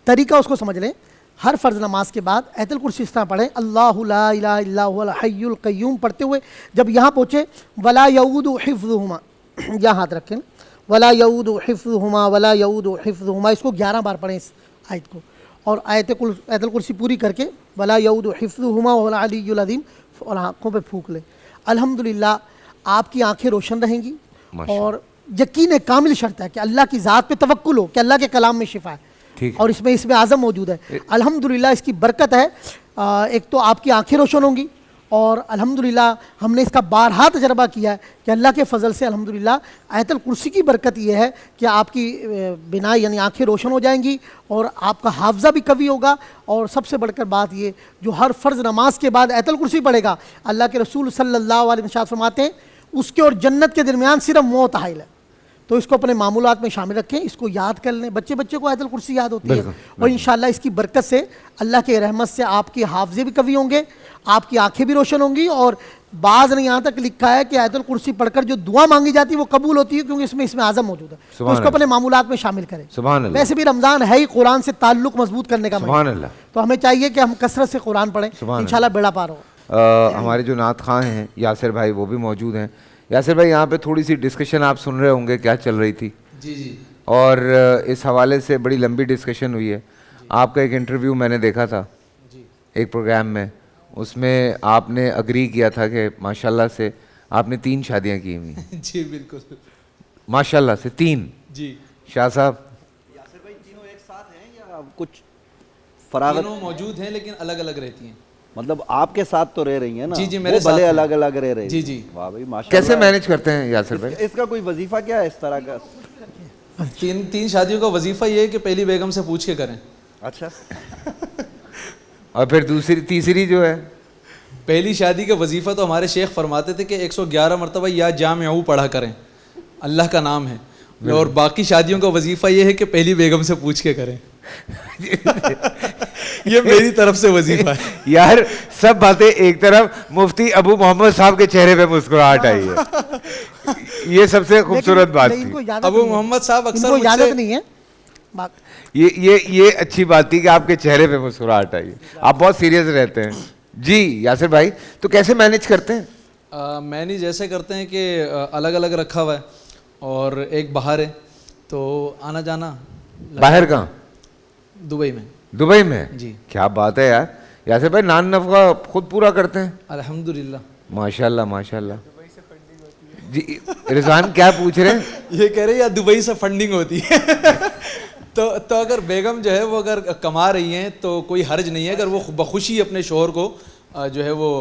Speaker 4: طریقہ اس کو سمجھ لیں, ہر فرض نماز کے بعد آیت الکرسی اس طرح پڑھیں, اللہ لا الہ الا هو الحی القیوم پڑھتے ہوئے جب یہاں پہنچے ولا یعود حفظہما, یہاں ہاتھ رکھیں, ولا یعود حفظہما ولا یعود حفظہما, اس کو 11 بار پڑھیں اس آیت کو, اور آیت الکرسی پوری کر کے ولا یعود حفظہما وهو العلی العظیم اور آنکھوں پہ پھونک لیں. الحمدللہ آپ کی آنکھیں روشن رہیں گی. اور یقین کامل شرط ہے کہ اللہ کی ذات پہ توکل ہو کہ اللہ کے کلام میں شفا ہے, اور اس میں اعظم موجود ہے. الحمدللہ اس کی برکت ہے. ایک تو آپ کی آنکھیں روشن ہوں گی, اور الحمدللہ ہم نے اس کا بارہا تجربہ کیا ہے کہ اللہ کے فضل سے الحمدللہ آیت الکرسی کی برکت یہ ہے کہ آپ کی بنا یعنی آنکھیں روشن ہو جائیں گی, اور آپ کا حافظہ بھی قوی ہوگا. اور سب سے بڑھ کر بات یہ, جو ہر فرض نماز کے بعد آیت الکرسی پڑھے گا, اللہ کے رسول صلی اللہ علیہ وسلم فرماتے ہیں اس کے اور جنت کے درمیان صرف موت حائل ہے. تو اس کو اپنے معمولات میں شامل رکھیں, اس کو یاد کر لیں. بچے کو آیت الکرسی یاد ہوتی ہے, اور انشاءاللہ اس کی برکت سے اللہ کے رحمت سے آپ کے حافظے بھی قوی ہوں گے, آپ کی آنکھیں بھی روشن ہوں گی, اور
Speaker 6: بعض نے یہاں تک لکھا ہے کہ آیت الکرسی پڑھ کر جو دعا مانگی جاتی ہے وہ قبول ہوتی ہے کیونکہ اس میں اعظم موجود ہے، تو
Speaker 1: سبحان
Speaker 6: اس کو اپنے معمولات میں شامل کریں۔
Speaker 1: سبحان اللہ،
Speaker 6: ویسے بھی رمضان ہے ہی قرآن سے تعلق مضبوط کرنے کا
Speaker 1: سبحان
Speaker 6: مہینہ،
Speaker 1: اللہ۔
Speaker 6: تو ہمیں چاہیے کہ ہم کثرت سے قرآن پڑھیں،
Speaker 1: سبحان
Speaker 6: انشاءاللہ بیڑا پار ہوگا۔
Speaker 1: ہمارے جو نعت خواں ہیں یاسر بھائی وہ بھی موجود ہیں۔ یاسر بھائی یہاں پہ تھوڑی سی ڈسکشن آپ سن رہے ہوں گے کیا چل رہی تھی،
Speaker 7: جی جی
Speaker 1: اور اس حوالے سے بڑی لمبی ڈسکشن ہوئی ہے۔ آپ کا ایک انٹرویو میں نے دیکھا تھا ایک پروگرام میں، اس میں آپ نے اگری کیا تھا کہ ماشاءاللہ سے آپ نے 3 شادیاں کی ہوئی ہیں۔
Speaker 7: جی بالکل
Speaker 1: ماشاءاللہ سے 3۔
Speaker 7: جی
Speaker 1: شاہ صاحب
Speaker 2: یاسر بھائی تینوں ایک ساتھ ہیں یا کچھ فراغت؟
Speaker 7: تینوں موجود ہیں لیکن الگ الگ رہتی ہیں۔
Speaker 2: مطلب آپ کے ساتھ تو رہ رہی ہیں نا؟
Speaker 7: جی جی میرے
Speaker 2: وہ
Speaker 7: ساتھ
Speaker 2: بھلے
Speaker 7: ہیں۔
Speaker 2: الگ الگ رہ رہی ہیں۔
Speaker 7: جی جی
Speaker 2: واہ بھائی ماشاءاللہ۔
Speaker 1: کیسے مینج کرتے ہیں یاسر بھائی؟
Speaker 2: اس کا کوئی وظیفہ کیا ہے اس طرح کا؟
Speaker 7: تین شادیوں کا وظیفہ یہ ہے کہ پہلی بیگم سے پوچھ کے کریں۔
Speaker 2: اچھا،
Speaker 1: اور پھر تیسری جو ہے
Speaker 7: پہلی شادی کا وظیفہ تو ہمارے شیخ فرماتے تھے کہ 111 مرتبہ یا جامعہ پڑھا کریں، اللہ کا نام ہے، اور باقی شادیوں کا وظیفہ یہ ہے کہ پہلی بیگم سے پوچھ کے کریں۔ یہ میری طرف سے وظیفہ ہے۔
Speaker 1: یار سب باتیں ایک طرف، مفتی ابو محمد صاحب کے چہرے پہ مسکراہٹ آئی ہے، یہ سب سے خوبصورت بات تھی۔
Speaker 7: ابو محمد صاحب
Speaker 6: ان
Speaker 7: اکثر
Speaker 6: کو
Speaker 7: مجھ سے
Speaker 6: اجازت نہیں ہے۔
Speaker 1: یہ اچھی بات تھی کہ آپ کے چہرے پہ مسکراہٹ آئی ہے، آپ بہت سیریس رہتے ہیں۔ جی یاسر بھائی تو کیسے مینج کرتے ہیں؟
Speaker 7: مینیج ایسے کرتے ہیں کہ الگ الگ رکھا ہوا ہے، اور ایک باہر ہے تو آنا جانا۔
Speaker 1: باہر کہاں؟
Speaker 7: دبئی میں۔
Speaker 1: دبئی میں؟
Speaker 7: جی
Speaker 1: کیا بات ہے یار، یاسر بھائی نان نفقہ خود پورا کرتے ہیں؟
Speaker 7: الحمدللہ۔
Speaker 1: ماشاءاللہ ماشاءاللہ۔ جی رضوان کیا پوچھ رہے ہیں؟
Speaker 7: یہ کہہ رہے ہیں یا دبئی سے فنڈنگ ہوتی ہے؟ تو اگر بیگم جو ہے وہ اگر کما رہی ہیں تو کوئی حرج نہیں ہے، اگر وہ بخوشی اپنے شوہر کو جو ہے وہ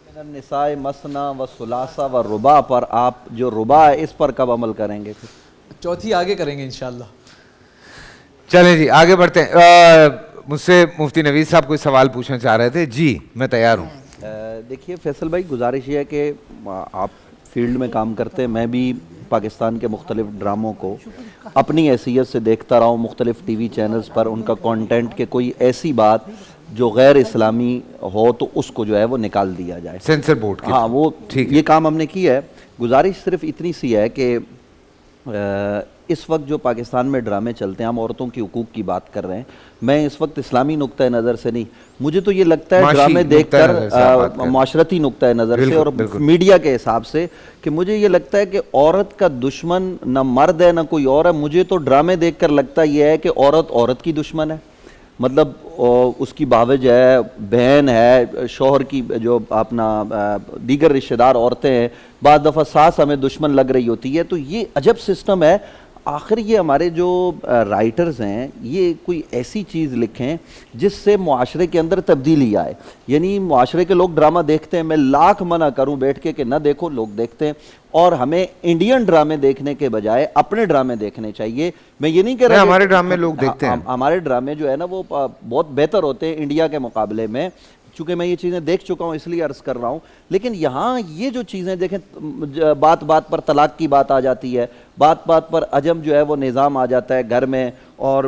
Speaker 2: من النساء مثنى وثلاث ورباع پر آپ جو رباع ہے اس پر کب عمل کریں گے؟
Speaker 7: چوتھی آگے کریں گے انشاءاللہ۔
Speaker 1: چلیں جی آگے بڑھتے ہیں۔ مجھ سے مفتی نوید صاحب کوئی سوال پوچھنا چاہ رہے تھے؟ جی میں تیار ہوں۔
Speaker 2: دیکھیے فیصل بھائی، گزارش یہ ہے کہ آپ فیلڈ میں کام کرتے ہیں، میں بھی پاکستان کے مختلف ڈراموں کو اپنی حیثیت سے دیکھتا رہا ہوں، مختلف ٹی وی چینلز پر ان کا کانٹینٹ کہ کوئی ایسی بات جو غیر اسلامی ہو تو اس کو جو ہے وہ نکال دیا جائے،
Speaker 1: سینسر بورڈ کی۔
Speaker 2: ہاں وہ یہ کام ہم نے کیا ہے۔ گزارش صرف اتنی سی ہے کہ اس وقت جو پاکستان میں ڈرامے چلتے ہیں، ہم عورتوں کی حقوق کی بات کر رہے ہیں، میں اس وقت اسلامی نقطہ نظر سے نہیں، مجھے تو یہ لگتا ہے ڈرامے دیکھ کر معاشرتی نقطہ نظر سے اور میڈیا کے حساب سے کہ مجھے یہ لگتا ہے کہ عورت کا دشمن نہ مرد ہے نہ کوئی اور ہے۔ مجھے تو ڈرامے دیکھ کر لگتا یہ ہے کہ عورت عورت کی دشمن ہے، مطلب اس کی بھاوج ہے، بہن ہے، شوہر کی جو اپنا دیگر رشتہ دار عورتیں ہیں، بعض دفعہ ساس ہمیں دشمن لگ رہی ہوتی ہے۔ تو یہ عجب سسٹم ہے۔ آخر یہ ہمارے جو رائٹرز ہیں یہ کوئی ایسی چیز لکھیں جس سے معاشرے کے اندر تبدیلی آئے، یعنی معاشرے کے لوگ ڈرامہ دیکھتے ہیں، میں لاکھ منع کروں بیٹھ کے کہ نہ دیکھو، لوگ دیکھتے ہیں، اور ہمیں انڈین ڈرامے دیکھنے کے بجائے اپنے ڈرامے دیکھنے چاہیے۔ میں یہ نہیں کہہ رہا
Speaker 1: ہمارے ڈرامے لوگ دیکھتے ہیں،
Speaker 2: ہمارے ڈرامے جو ہے نا وہ بہت بہتر ہوتے ہیں انڈیا کے مقابلے میں، چونکہ میں یہ چیزیں دیکھ چکا ہوں اس لیے عرض کر رہا ہوں۔ لیکن یہاں یہ جو چیزیں دیکھیں، بات بات پر طلاق کی بات آ جاتی ہے، بات بات پر عجم جو ہے وہ نظام آ جاتا ہے گھر میں، اور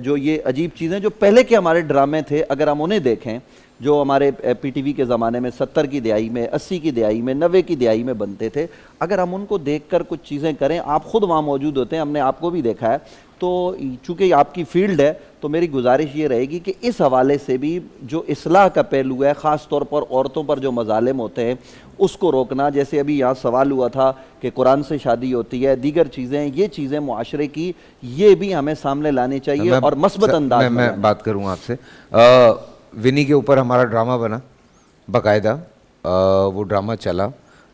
Speaker 2: جو یہ عجیب چیزیں جو پہلے کے ہمارے ڈرامے تھے اگر ہم انہیں دیکھیں جو ہمارے پی ٹی وی کے زمانے میں 70 کی دہائی میں، 80 کی دہائی میں، 90 کی دہائی میں بنتے تھے، اگر ہم ان کو دیکھ کر کچھ چیزیں کریں، آپ خود وہاں موجود ہوتے ہیں، ہم نے آپ کو بھی دیکھا ہے، تو چونکہ آپ کی فیلڈ ہے تو میری گزارش یہ رہے گی کہ اس حوالے سے بھی جو اصلاح کا پہلو ہے، خاص طور پر عورتوں پر جو مظالم ہوتے ہیں اس کو روکنا، جیسے ابھی یہاں سوال ہوا تھا کہ قرآن سے شادی ہوتی ہے، دیگر چیزیں، یہ چیزیں معاشرے کی یہ بھی ہمیں سامنے لانی چاہیے اور مثبت انداز
Speaker 1: میں بات کروں آپ سے۔ ونی کے اوپر ہمارا ڈرامہ بنا باقاعدہ، وہ ڈرامہ چلا،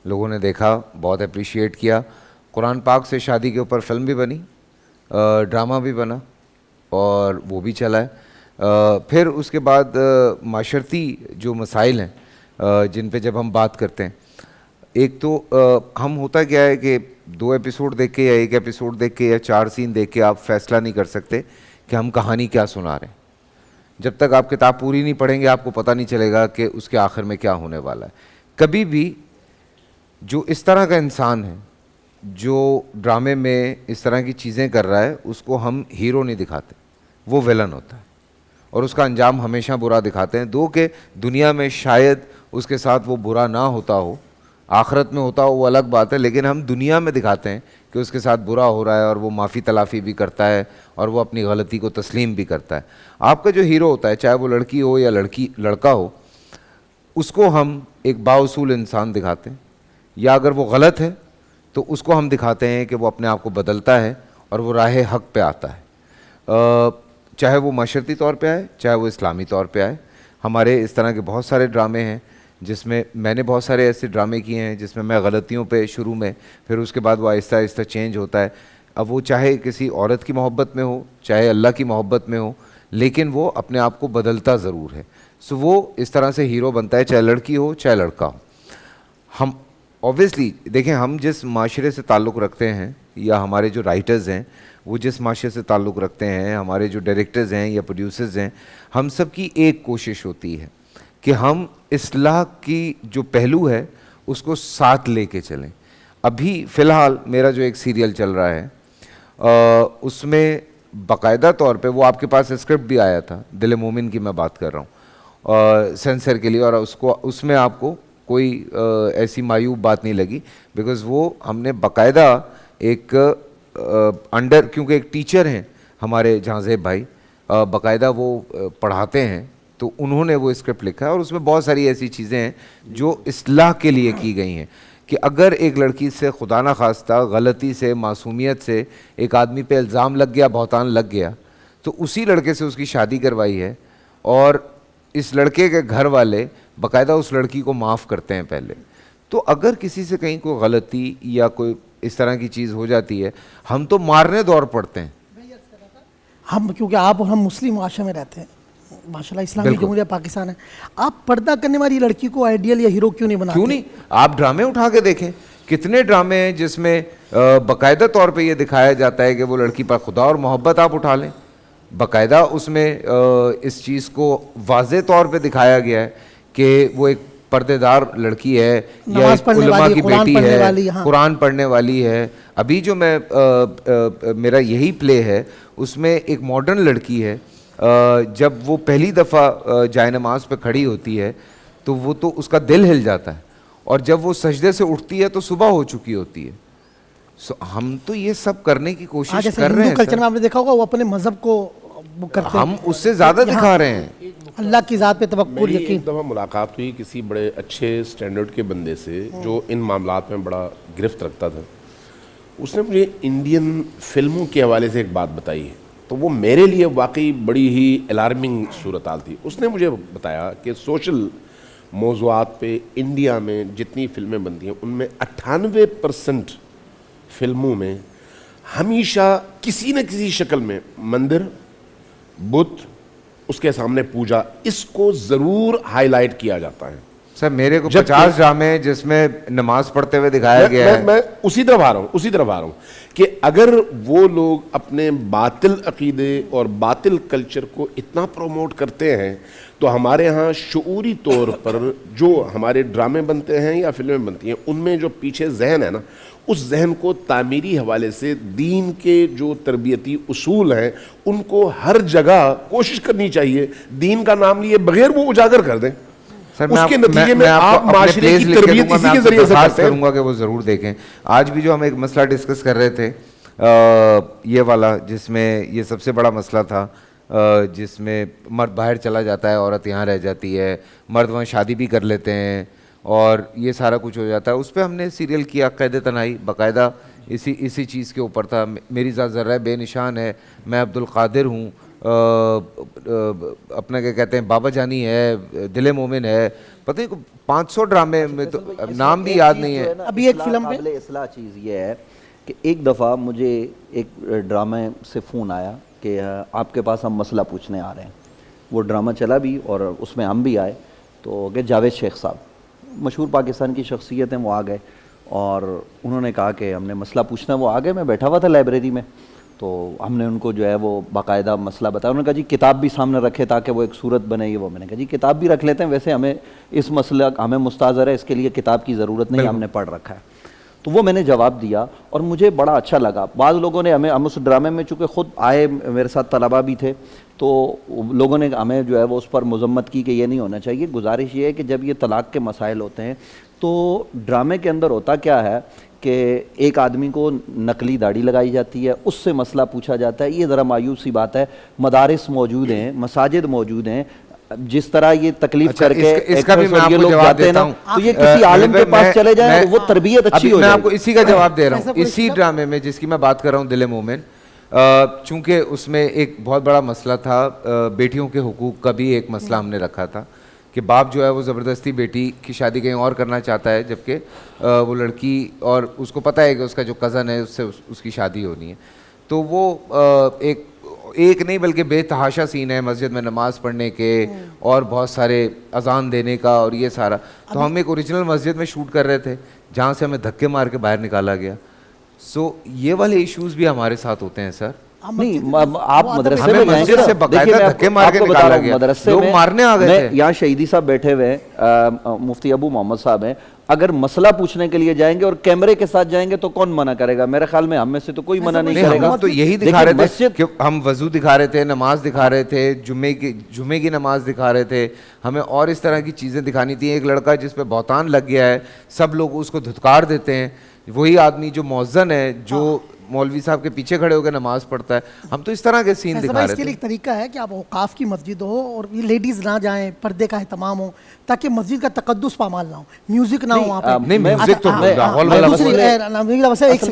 Speaker 1: لوگوں نے دیکھا، بہت اپریشیٹ کیا۔ قرآن پاک سے شادی کے اوپر فلم بھی بنی، ڈرامہ بھی بنا اور وہ بھی چلا ہے۔ پھر اس کے بعد معاشرتی جو مسائل ہیں جن پہ جب ہم بات کرتے ہیں، ایک تو ہم ہوتا کیا ہے کہ 2 ایپیسوڈ دیکھ کے یا 1 ایپیسوڈ دیکھ کے یا 4 سین دیکھ کے آپ فیصلہ نہیں کر سکتے کہ ہم کہانی کیا سنا رہے ہیں۔ جب تک آپ کتاب پوری نہیں پڑھیں گے آپ کو پتہ نہیں چلے گا کہ اس کے آخر میں کیا ہونے والا ہے۔ کبھی بھی جو اس طرح کا انسان ہے جو ڈرامے میں اس طرح کی چیزیں کر رہا ہے اس کو ہم ہیرو نہیں دکھاتے، وہ ویلن ہوتا ہے اور اس کا انجام ہمیشہ برا دکھاتے ہیں۔ دو کہ دنیا میں شاید اس کے ساتھ وہ برا نہ ہوتا ہو, آخرت میں ہوتا ہو وہ الگ بات ہے, لیکن ہم دنیا میں دکھاتے ہیں کہ اس کے ساتھ برا ہو رہا ہے اور وہ معافی تلافی بھی کرتا ہے اور وہ اپنی غلطی کو تسلیم بھی کرتا ہے. آپ کا جو ہیرو ہوتا ہے, چاہے وہ لڑکی ہو یا لڑکا ہو, اس کو ہم ایک بااصول انسان دکھاتے ہیں, یا اگر وہ غلط ہے تو اس کو ہم دکھاتے ہیں کہ وہ اپنے آپ کو بدلتا ہے اور وہ راہ حق پہ آتا ہے, چاہے وہ معاشرتی طور پہ آئے چاہے وہ اسلامی طور پہ آئے. ہمارے اس طرح کے بہت سارے ڈرامے ہیں جس میں میں نے بہت سارے ایسے ڈرامے کیے ہیں جس میں غلطیوں پہ شروع میں, پھر اس کے بعد وہ آہستہ آہستہ چینج ہوتا ہے. اب وہ چاہے کسی عورت کی محبت میں ہو چاہے اللہ کی محبت میں ہو, لیکن وہ اپنے آپ کو بدلتا ضرور ہے. سو وہ اس طرح سے ہیرو بنتا ہے, چاہے لڑکی ہو چاہے لڑکا ہو. ہم اوبویسلی دیکھیں, ہم جس معاشرے سے تعلق رکھتے ہیں یا ہمارے جو رائٹرز ہیں وہ جس معاشرے سے تعلق رکھتے ہیں, ہمارے جو ڈائریکٹرز ہیں یا پروڈیوسرز ہیں, ہم سب کی ایک کوشش ہوتی ہے کہ ہم اصلاح کی جو پہلو ہے اس کو ساتھ لے کے چلیں. ابھی فی الحال میرا جو ایک سیریل چل رہا ہے اس میں باقاعدہ طور پہ, وہ آپ کے پاس اسکرپٹ بھی آیا تھا, دل مومن کی میں بات کر رہا ہوں, سینسر کے لیے, اور اس میں آپ کو کوئی ایسی معیوب بات نہیں لگی, بیکاز وہ ہم نے باقاعدہ ایک کیونکہ ایک ٹیچر ہیں ہمارے جہانزیب بھائی, باقاعدہ وہ پڑھاتے ہیں, تو انہوں نے وہ اسکرپٹ لکھا ہے اور اس میں بہت ساری ایسی چیزیں ہیں جو اصلاح کے لیے کی گئی ہیں کہ اگر ایک لڑکی سے خدا نہ خواستہ غلطی سے, معصومیت سے ایک آدمی پہ الزام لگ گیا, بہتان لگ گیا, تو اسی لڑکے سے اس کی شادی کروائی ہے اور اس لڑکے کے گھر والے باقاعدہ اس لڑکی کو معاف کرتے ہیں پہلے. تو اگر کسی سے کہیں کوئی غلطی یا کوئی اس طرح کی چیز ہو جاتی ہے, ہم تو مارنے دور پڑتے ہیں.
Speaker 6: ہم کیونکہ آپ اور ہم مسلم معاشرے میں رہتے ہیں, ماشاء اللہ اسلامی جمہوریہ پاکستان ہے, آپ پردہ کرنے والی لڑکی کو آئیڈیل یا ہیرو کیوں نہیں بناتے؟
Speaker 1: کیوں نہیں؟ آپ ڈرامے اٹھا کے دیکھیں, کتنے ڈرامے ہیں جس میں باقاعدہ طور پہ یہ دکھایا جاتا ہے کہ وہ لڑکی پر خدا اور محبت, آپ اٹھا لیں, باقاعدہ اس میں اس چیز کو واضح طور پہ دکھایا گیا ہے کہ وہ ایک پردے دار لڑکی ہے یا ایک علماء کی بیٹی ہے, قرآن پڑھنے والی ہے. ابھی جو میرا یہی پلے ہے اس میں ایک ماڈرن لڑکی ہے, جب وہ پہلی دفعہ جائے نماز پہ کھڑی ہوتی ہے تو وہ تو اس کا دل ہل جاتا ہے, اور جب وہ سجدے سے اٹھتی ہے تو صبح ہو چکی ہوتی ہے. ہم تو یہ سب کرنے کی کوشش کر رہے ہیں.
Speaker 6: کلچر میں آپ نے دیکھا ہوگا وہ اپنے مذہب کو کرتے ہیں,
Speaker 1: ہم اس سے زیادہ دکھا رہے ہیں.
Speaker 6: اللہ کی ذات پہ توکل,
Speaker 5: میری
Speaker 6: یقین.
Speaker 5: ایک دفعہ ملاقات ہوئی کسی بڑے اچھے سٹینڈرڈ کے بندے سے جو ان معاملات میں بڑا گرفت رکھتا تھا. اس نے مجھے انڈین فلموں کے حوالے سے ایک بات بتائی ہے, تو وہ میرے لیے واقعی بڑی ہی الارمنگ صورتحال تھی. اس نے مجھے بتایا کہ سوشل موضوعات پہ انڈیا میں جتنی فلمیں بنتی ہیں ان میں 98% فلموں میں ہمیشہ کسی نہ کسی شکل میں مندر, بت, اس کے سامنے پوجا, اس کو ضرور ہائی لائٹ کیا جاتا ہے.
Speaker 1: سر میرے کو 50 ڈرامے جس میں نماز پڑھتے ہوئے دکھایا گیا ہے.
Speaker 5: میں اسی طرف آ رہا ہوں کہ اگر وہ لوگ اپنے باطل عقیدے اور باطل کلچر کو اتنا پروموٹ کرتے ہیں تو ہمارے ہاں شعوری طور پر جو ہمارے ڈرامے بنتے ہیں یا فلمیں بنتی ہیں ان میں جو پیچھے ذہن ہے نا, اس ذہن کو تعمیری حوالے سے دین کے جو تربیتی اصول ہیں ان کو ہر جگہ کوشش کرنی چاہیے دین کا نام لیے بغیر وہ اجاگر کر دیں. اس کے نتیجے میں آپ معاشرے کی تربیت اسی کے ذریعے سے کرتے ہیں.
Speaker 1: کروں گا کہ وہ ضرور دیکھیں. آج بھی جو ہم ایک مسئلہ ڈسکس کر رہے تھے یہ والا, جس میں یہ سب سے بڑا مسئلہ تھا, جس میں مرد باہر چلا جاتا ہے, عورت یہاں رہ جاتی ہے, مرد وہاں شادی بھی کر لیتے ہیں اور یہ سارا کچھ ہو جاتا ہے. اس پہ ہم نے سیریل کیا قید تنہائی, باقاعدہ اسی چیز کے اوپر تھا. میری ذات ذرہ بے نشان ہے, میں عبد القادر ہوں, اپنا کیا کہتے ہیں بابا جانی ہے, دل مومن ہے, پتہ نہیں 500 ڈرامے میں تو نام بھی یاد نہیں ہے.
Speaker 6: ابھی ایک فلم
Speaker 2: قابل اصلاح چیز یہ ہے کہ ایک دفعہ مجھے ایک ڈرامے سے فون آیا کہ آپ کے پاس ہم مسئلہ پوچھنے آ رہے ہیں. وہ ڈرامہ چلا بھی اور اس میں ہم بھی آئے, تو کہ جاوید شیخ صاحب مشہور پاکستان کی شخصیت ہیں, وہ آ گئے اور انہوں نے کہا کہ ہم نے مسئلہ پوچھنا. وہ آ گئے, میں بیٹھا ہوا تھا لائبریری میں, تو ہم نے ان کو جو ہے وہ باقاعدہ مسئلہ بتایا. انہوں نے کہا جی کتاب بھی سامنے رکھے تاکہ وہ ایک صورت بنے. یہ وہ میں نے کہا جی کتاب بھی رکھ لیتے ہیں, ویسے ہمیں اس مسئلہ ہمیں مستحضر ہے, اس کے لیے کتاب کی ضرورت نہیں, ہم نے پڑھ رکھا ہے. تو وہ میں نے جواب دیا اور مجھے بڑا اچھا لگا. بعض لوگوں نے ہم اس ڈرامے میں چونکہ خود آئے, میرے ساتھ طلبہ بھی تھے, تو لوگوں نے ہمیں جو ہے وہ اس پر مذمت کی کہ یہ نہیں ہونا چاہیے. گزارش یہ ہے کہ جب یہ طلاق کے مسائل ہوتے ہیں تو ڈرامے کے اندر ہوتا کیا ہے کہ ایک آدمی کو نقلی داڑھی لگائی جاتی ہے, اس سے مسئلہ پوچھا جاتا ہے. یہ ذرا مایوس سی بات ہے. مدارس موجود ہیں, مساجد موجود ہیں, جس طرح یہ تکلیف کر کے
Speaker 1: اس کا بھی میں آپ کو جواب دیتا ہوں.
Speaker 2: تو یہ کسی عالم کے پاس چلے جائیں, وہ تربیت اچھی ہو
Speaker 1: میں
Speaker 2: جائے.
Speaker 1: آپ کو اسی کا جواب دے رہا ہوں. اسی ڈرامے میں جس کی میں بات کر رہا ہوں, دل مومن, چونکہ اس میں ایک بہت بڑا مسئلہ تھا, بیٹیوں کے حقوق کا بھی ایک مسئلہ ہم نے رکھا تھا کہ باپ جو ہے وہ زبردستی بیٹی کی شادی کہیں اور کرنا چاہتا ہے, جبکہ وہ لڑکی اور اس کو پتہ ہے کہ اس کا جو کزن ہے اس سے اس کی شادی ہونی ہے. تو وہ ایک نہیں بلکہ بے تحاشا سین ہے مسجد میں نماز پڑھنے کے اور بہت سارے اذان دینے کا اور یہ سارا. تو ہم ایک اوریجنل مسجد میں شوٹ کر رہے تھے جہاں سے ہمیں دھکے مار کے باہر نکالا گیا. سو یہ والے ایشوز بھی ہمارے ساتھ ہوتے ہیں سر.
Speaker 2: نہیں, آپ مدرسے
Speaker 1: ہمیں
Speaker 2: میں جائیں
Speaker 1: مسجد
Speaker 2: گے
Speaker 1: سے
Speaker 2: نا,
Speaker 1: باقاعدہ
Speaker 2: دیکھیے
Speaker 1: دھکے مار کے
Speaker 2: آپ کو
Speaker 1: نکالا
Speaker 2: بتا رہا
Speaker 1: گیا.
Speaker 2: ہوں, مدرسے
Speaker 1: لوگ
Speaker 2: میں
Speaker 1: مارنے آ گئے تھے.
Speaker 2: یہاں شہیدی صاحب بیٹھے ہوئے ہیں, مفتی ابو محمد صاحب ہیں, اگر مسئلہ پوچھنے کے لیے جائیں گے اور کیمرے کے ساتھ جائیں گے تو کون منع کرے گا؟ میرے خیال میں ہم میں سے تو کوئی منع نہیں کرے گا.
Speaker 1: ہم تو یہی دکھا رہے تھے کہ ہم وضو دکھا رہے تھے, نماز دکھا رہے تھے, جمعے کی نماز دکھا رہے تھے, ہمیں اور اس طرح کی چیزیں دکھانی تھیں. ایک لڑکا جس پہ بہتان لگ گیا ہے, سب لوگ اس کو دھتکار دیتے ہیں, وہی آدمی جو مؤذن ہے, جو مولوی صاحب کے پیچھے کھڑے ہو کے نماز پڑھتا ہے. ہم تو اس طرح کے سین دکھا رہے تھے.
Speaker 6: اس کے لیے ایک طریقہ ہے کہ آپ اوقاف کی مسجد ہو اور یہ لیڈیز نہ جائیں, پردے کا اہتمام ہو, تاکہ مسجد کا تقدس پامال نہ ہو, میوزک نہ ہو وہاں پہ.
Speaker 1: نہیں, میوزک تو ماحول والا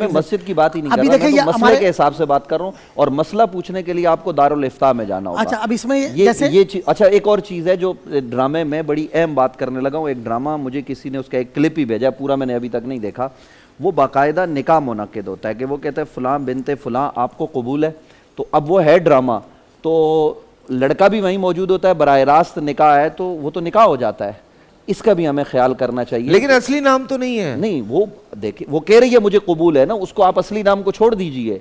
Speaker 2: مسجد کی بات ہی نہیں کر رہا, میں تو مسئلے کے حساب سے بات کر رہا ہوں. اور مسئلہ پوچھنے کے لیے آپ کو دارالافتاء میں جانا ہوگا.
Speaker 6: اچھا, اب اس میں
Speaker 2: اچھا ایک اور چیز ہے جو ڈرامے میں بڑی اہم بات کرنے لگا ہوں. ایک ڈرامہ مجھے کسی نے اس کا ایک کلپ ہی بھیجا, پورا میں نے ابھی تک نہیں دیکھا. وہ باقاعدہ نکاح منعقد ہوتا ہے کہ وہ کہتے ہیں فلاں بنت فلاں آپ کو قبول ہے. تو اب وہ ہے ڈرامہ, تو لڑکا بھی وہیں موجود ہوتا ہے, براہ راست نکاح ہے تو وہ تو نکاح ہو جاتا ہے. اس کا بھی ہمیں خیال کرنا چاہیے.
Speaker 1: لیکن اصلی نام تو نہیں ہے.
Speaker 2: نہیں, وہ دیکھیں, وہ کہہ رہی ہے مجھے قبول ہے نا, اس کو آپ اصلی نام کو چھوڑ دیجئے.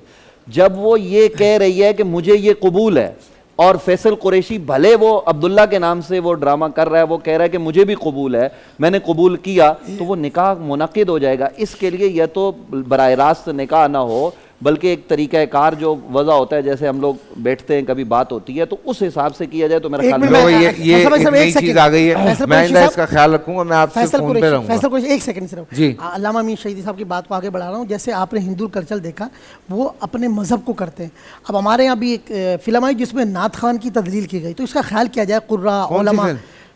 Speaker 2: جب وہ یہ کہہ رہی ہے کہ مجھے یہ قبول ہے, اور فیصل قریشی بھلے وہ عبداللہ کے نام سے وہ ڈرامہ کر رہا ہے, وہ کہہ رہا ہے کہ مجھے بھی قبول ہے, میں نے قبول کیا, تو وہ نکاح منعقد ہو جائے گا. اس کے لیے یہ تو براہ راست نکاح نہ ہو, بلکہ ایک طریقہ کار جو وضع ہوتا ہے, جیسے ہم لوگ بیٹھتے ہیں کبھی بات ہوتی ہے تو اس حساب سے کیا جائے تو میرا خیال
Speaker 1: میں یہ ایک نئی چیز آ گئی ہے. میں آئندہ اس کا خیال رکھوں گا. میں آپ سے فون پہ رہوں گا.
Speaker 6: فیصل قریشی ایک سیکنڈ صرف.
Speaker 1: جی,
Speaker 6: علامہ امین شہیدی صاحب کی بات کو آگے بڑھا رہا ہوں. جیسے آپ نے ہندو کلچر دیکھا, وہ اپنے مذہب کو کرتے ہیں. اب ہمارے یہاں بھی ایک فلم آئی جس میں نعت خوان کی تدلیل کی گئی, تو اس کا خیال کیا جائے. قراء, علماء,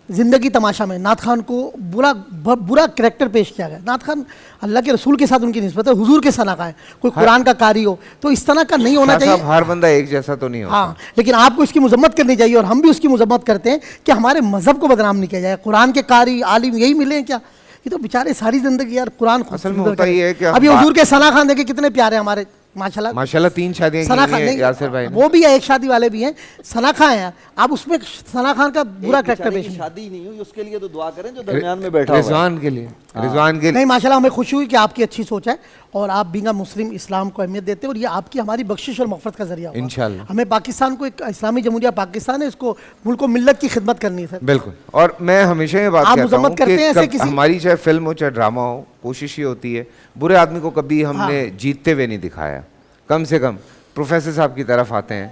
Speaker 6: زندگی تماشا میں نعت خوان کو برا کریکٹر پیش کیا گیا. نعت خوان اللہ کے رسول کے ساتھ ان کی نسبت ہے, حضور کے ثنا کا ہے, کوئی قرآن کا قاری ہو, تو اس طرح کا نہیں ہونا چاہیے.
Speaker 1: ہر بندہ ایک جیسا تو نہیں ہوتا.
Speaker 6: ہاں, لیکن آپ کو اس کی مذمت کرنی چاہیے, اور ہم بھی اس کی مذمت کرتے ہیں کہ ہمارے مذہب کو بدنام نہیں کیا جائے. قرآن کے قاری عالم یہی ملے ہیں کیا؟ یہ تو بیچارے ساری زندگی یار قرآن
Speaker 1: اصل میں ہوتا یہ ہے کہ
Speaker 6: ابھی حضور کے ثنا خان دیکھیں کتنے پیارے ہمارے, ماشاءاللہ
Speaker 1: 3 شادیاں کی ہیں یاسر بھائی نے.
Speaker 6: وہ بھی ہے, ایک شادی والے بھی ہیں. ثنا خان ہیں, آپ اس میں ثنا خان کا برا کریکٹر پیش نہیں.
Speaker 2: شادی نہیں ہوئی, اس کے لیے تو دعا کریں جو درمیان میں بیٹھا ہوا ہے.
Speaker 1: رضوان کے لیے, رضوان کے لیے
Speaker 6: نہیں, ماشاءاللہ ہمیں خوشی ہوئی کہ آپ کی اچھی سوچ ہے, اور آپ بینگا مسلم اسلام کو اہمیت دیتے ہیں, اور یہ آپ کی ہماری بخشش اور مغفرت کا ذریعہ ہوگا
Speaker 1: انشاءاللہ.
Speaker 6: ہمیں پاکستان کو, ایک اسلامی جمہوریہ پاکستان ہے, اس کو ملک و ملت کی خدمت کرنی ہے سر.
Speaker 1: بالکل. اور میں ہمیشہ یہ بات کہتا ہوں کہ
Speaker 6: کہ
Speaker 1: ہماری چاہے فلم ہو چاہے ڈرامہ ہو, کوشش یہ ہوتی ہے برے آدمی کو کبھی ہم نے جیتتے ہوئے نہیں دکھایا. کم سے کم پروفیسر صاحب کی طرف آتے ہیں.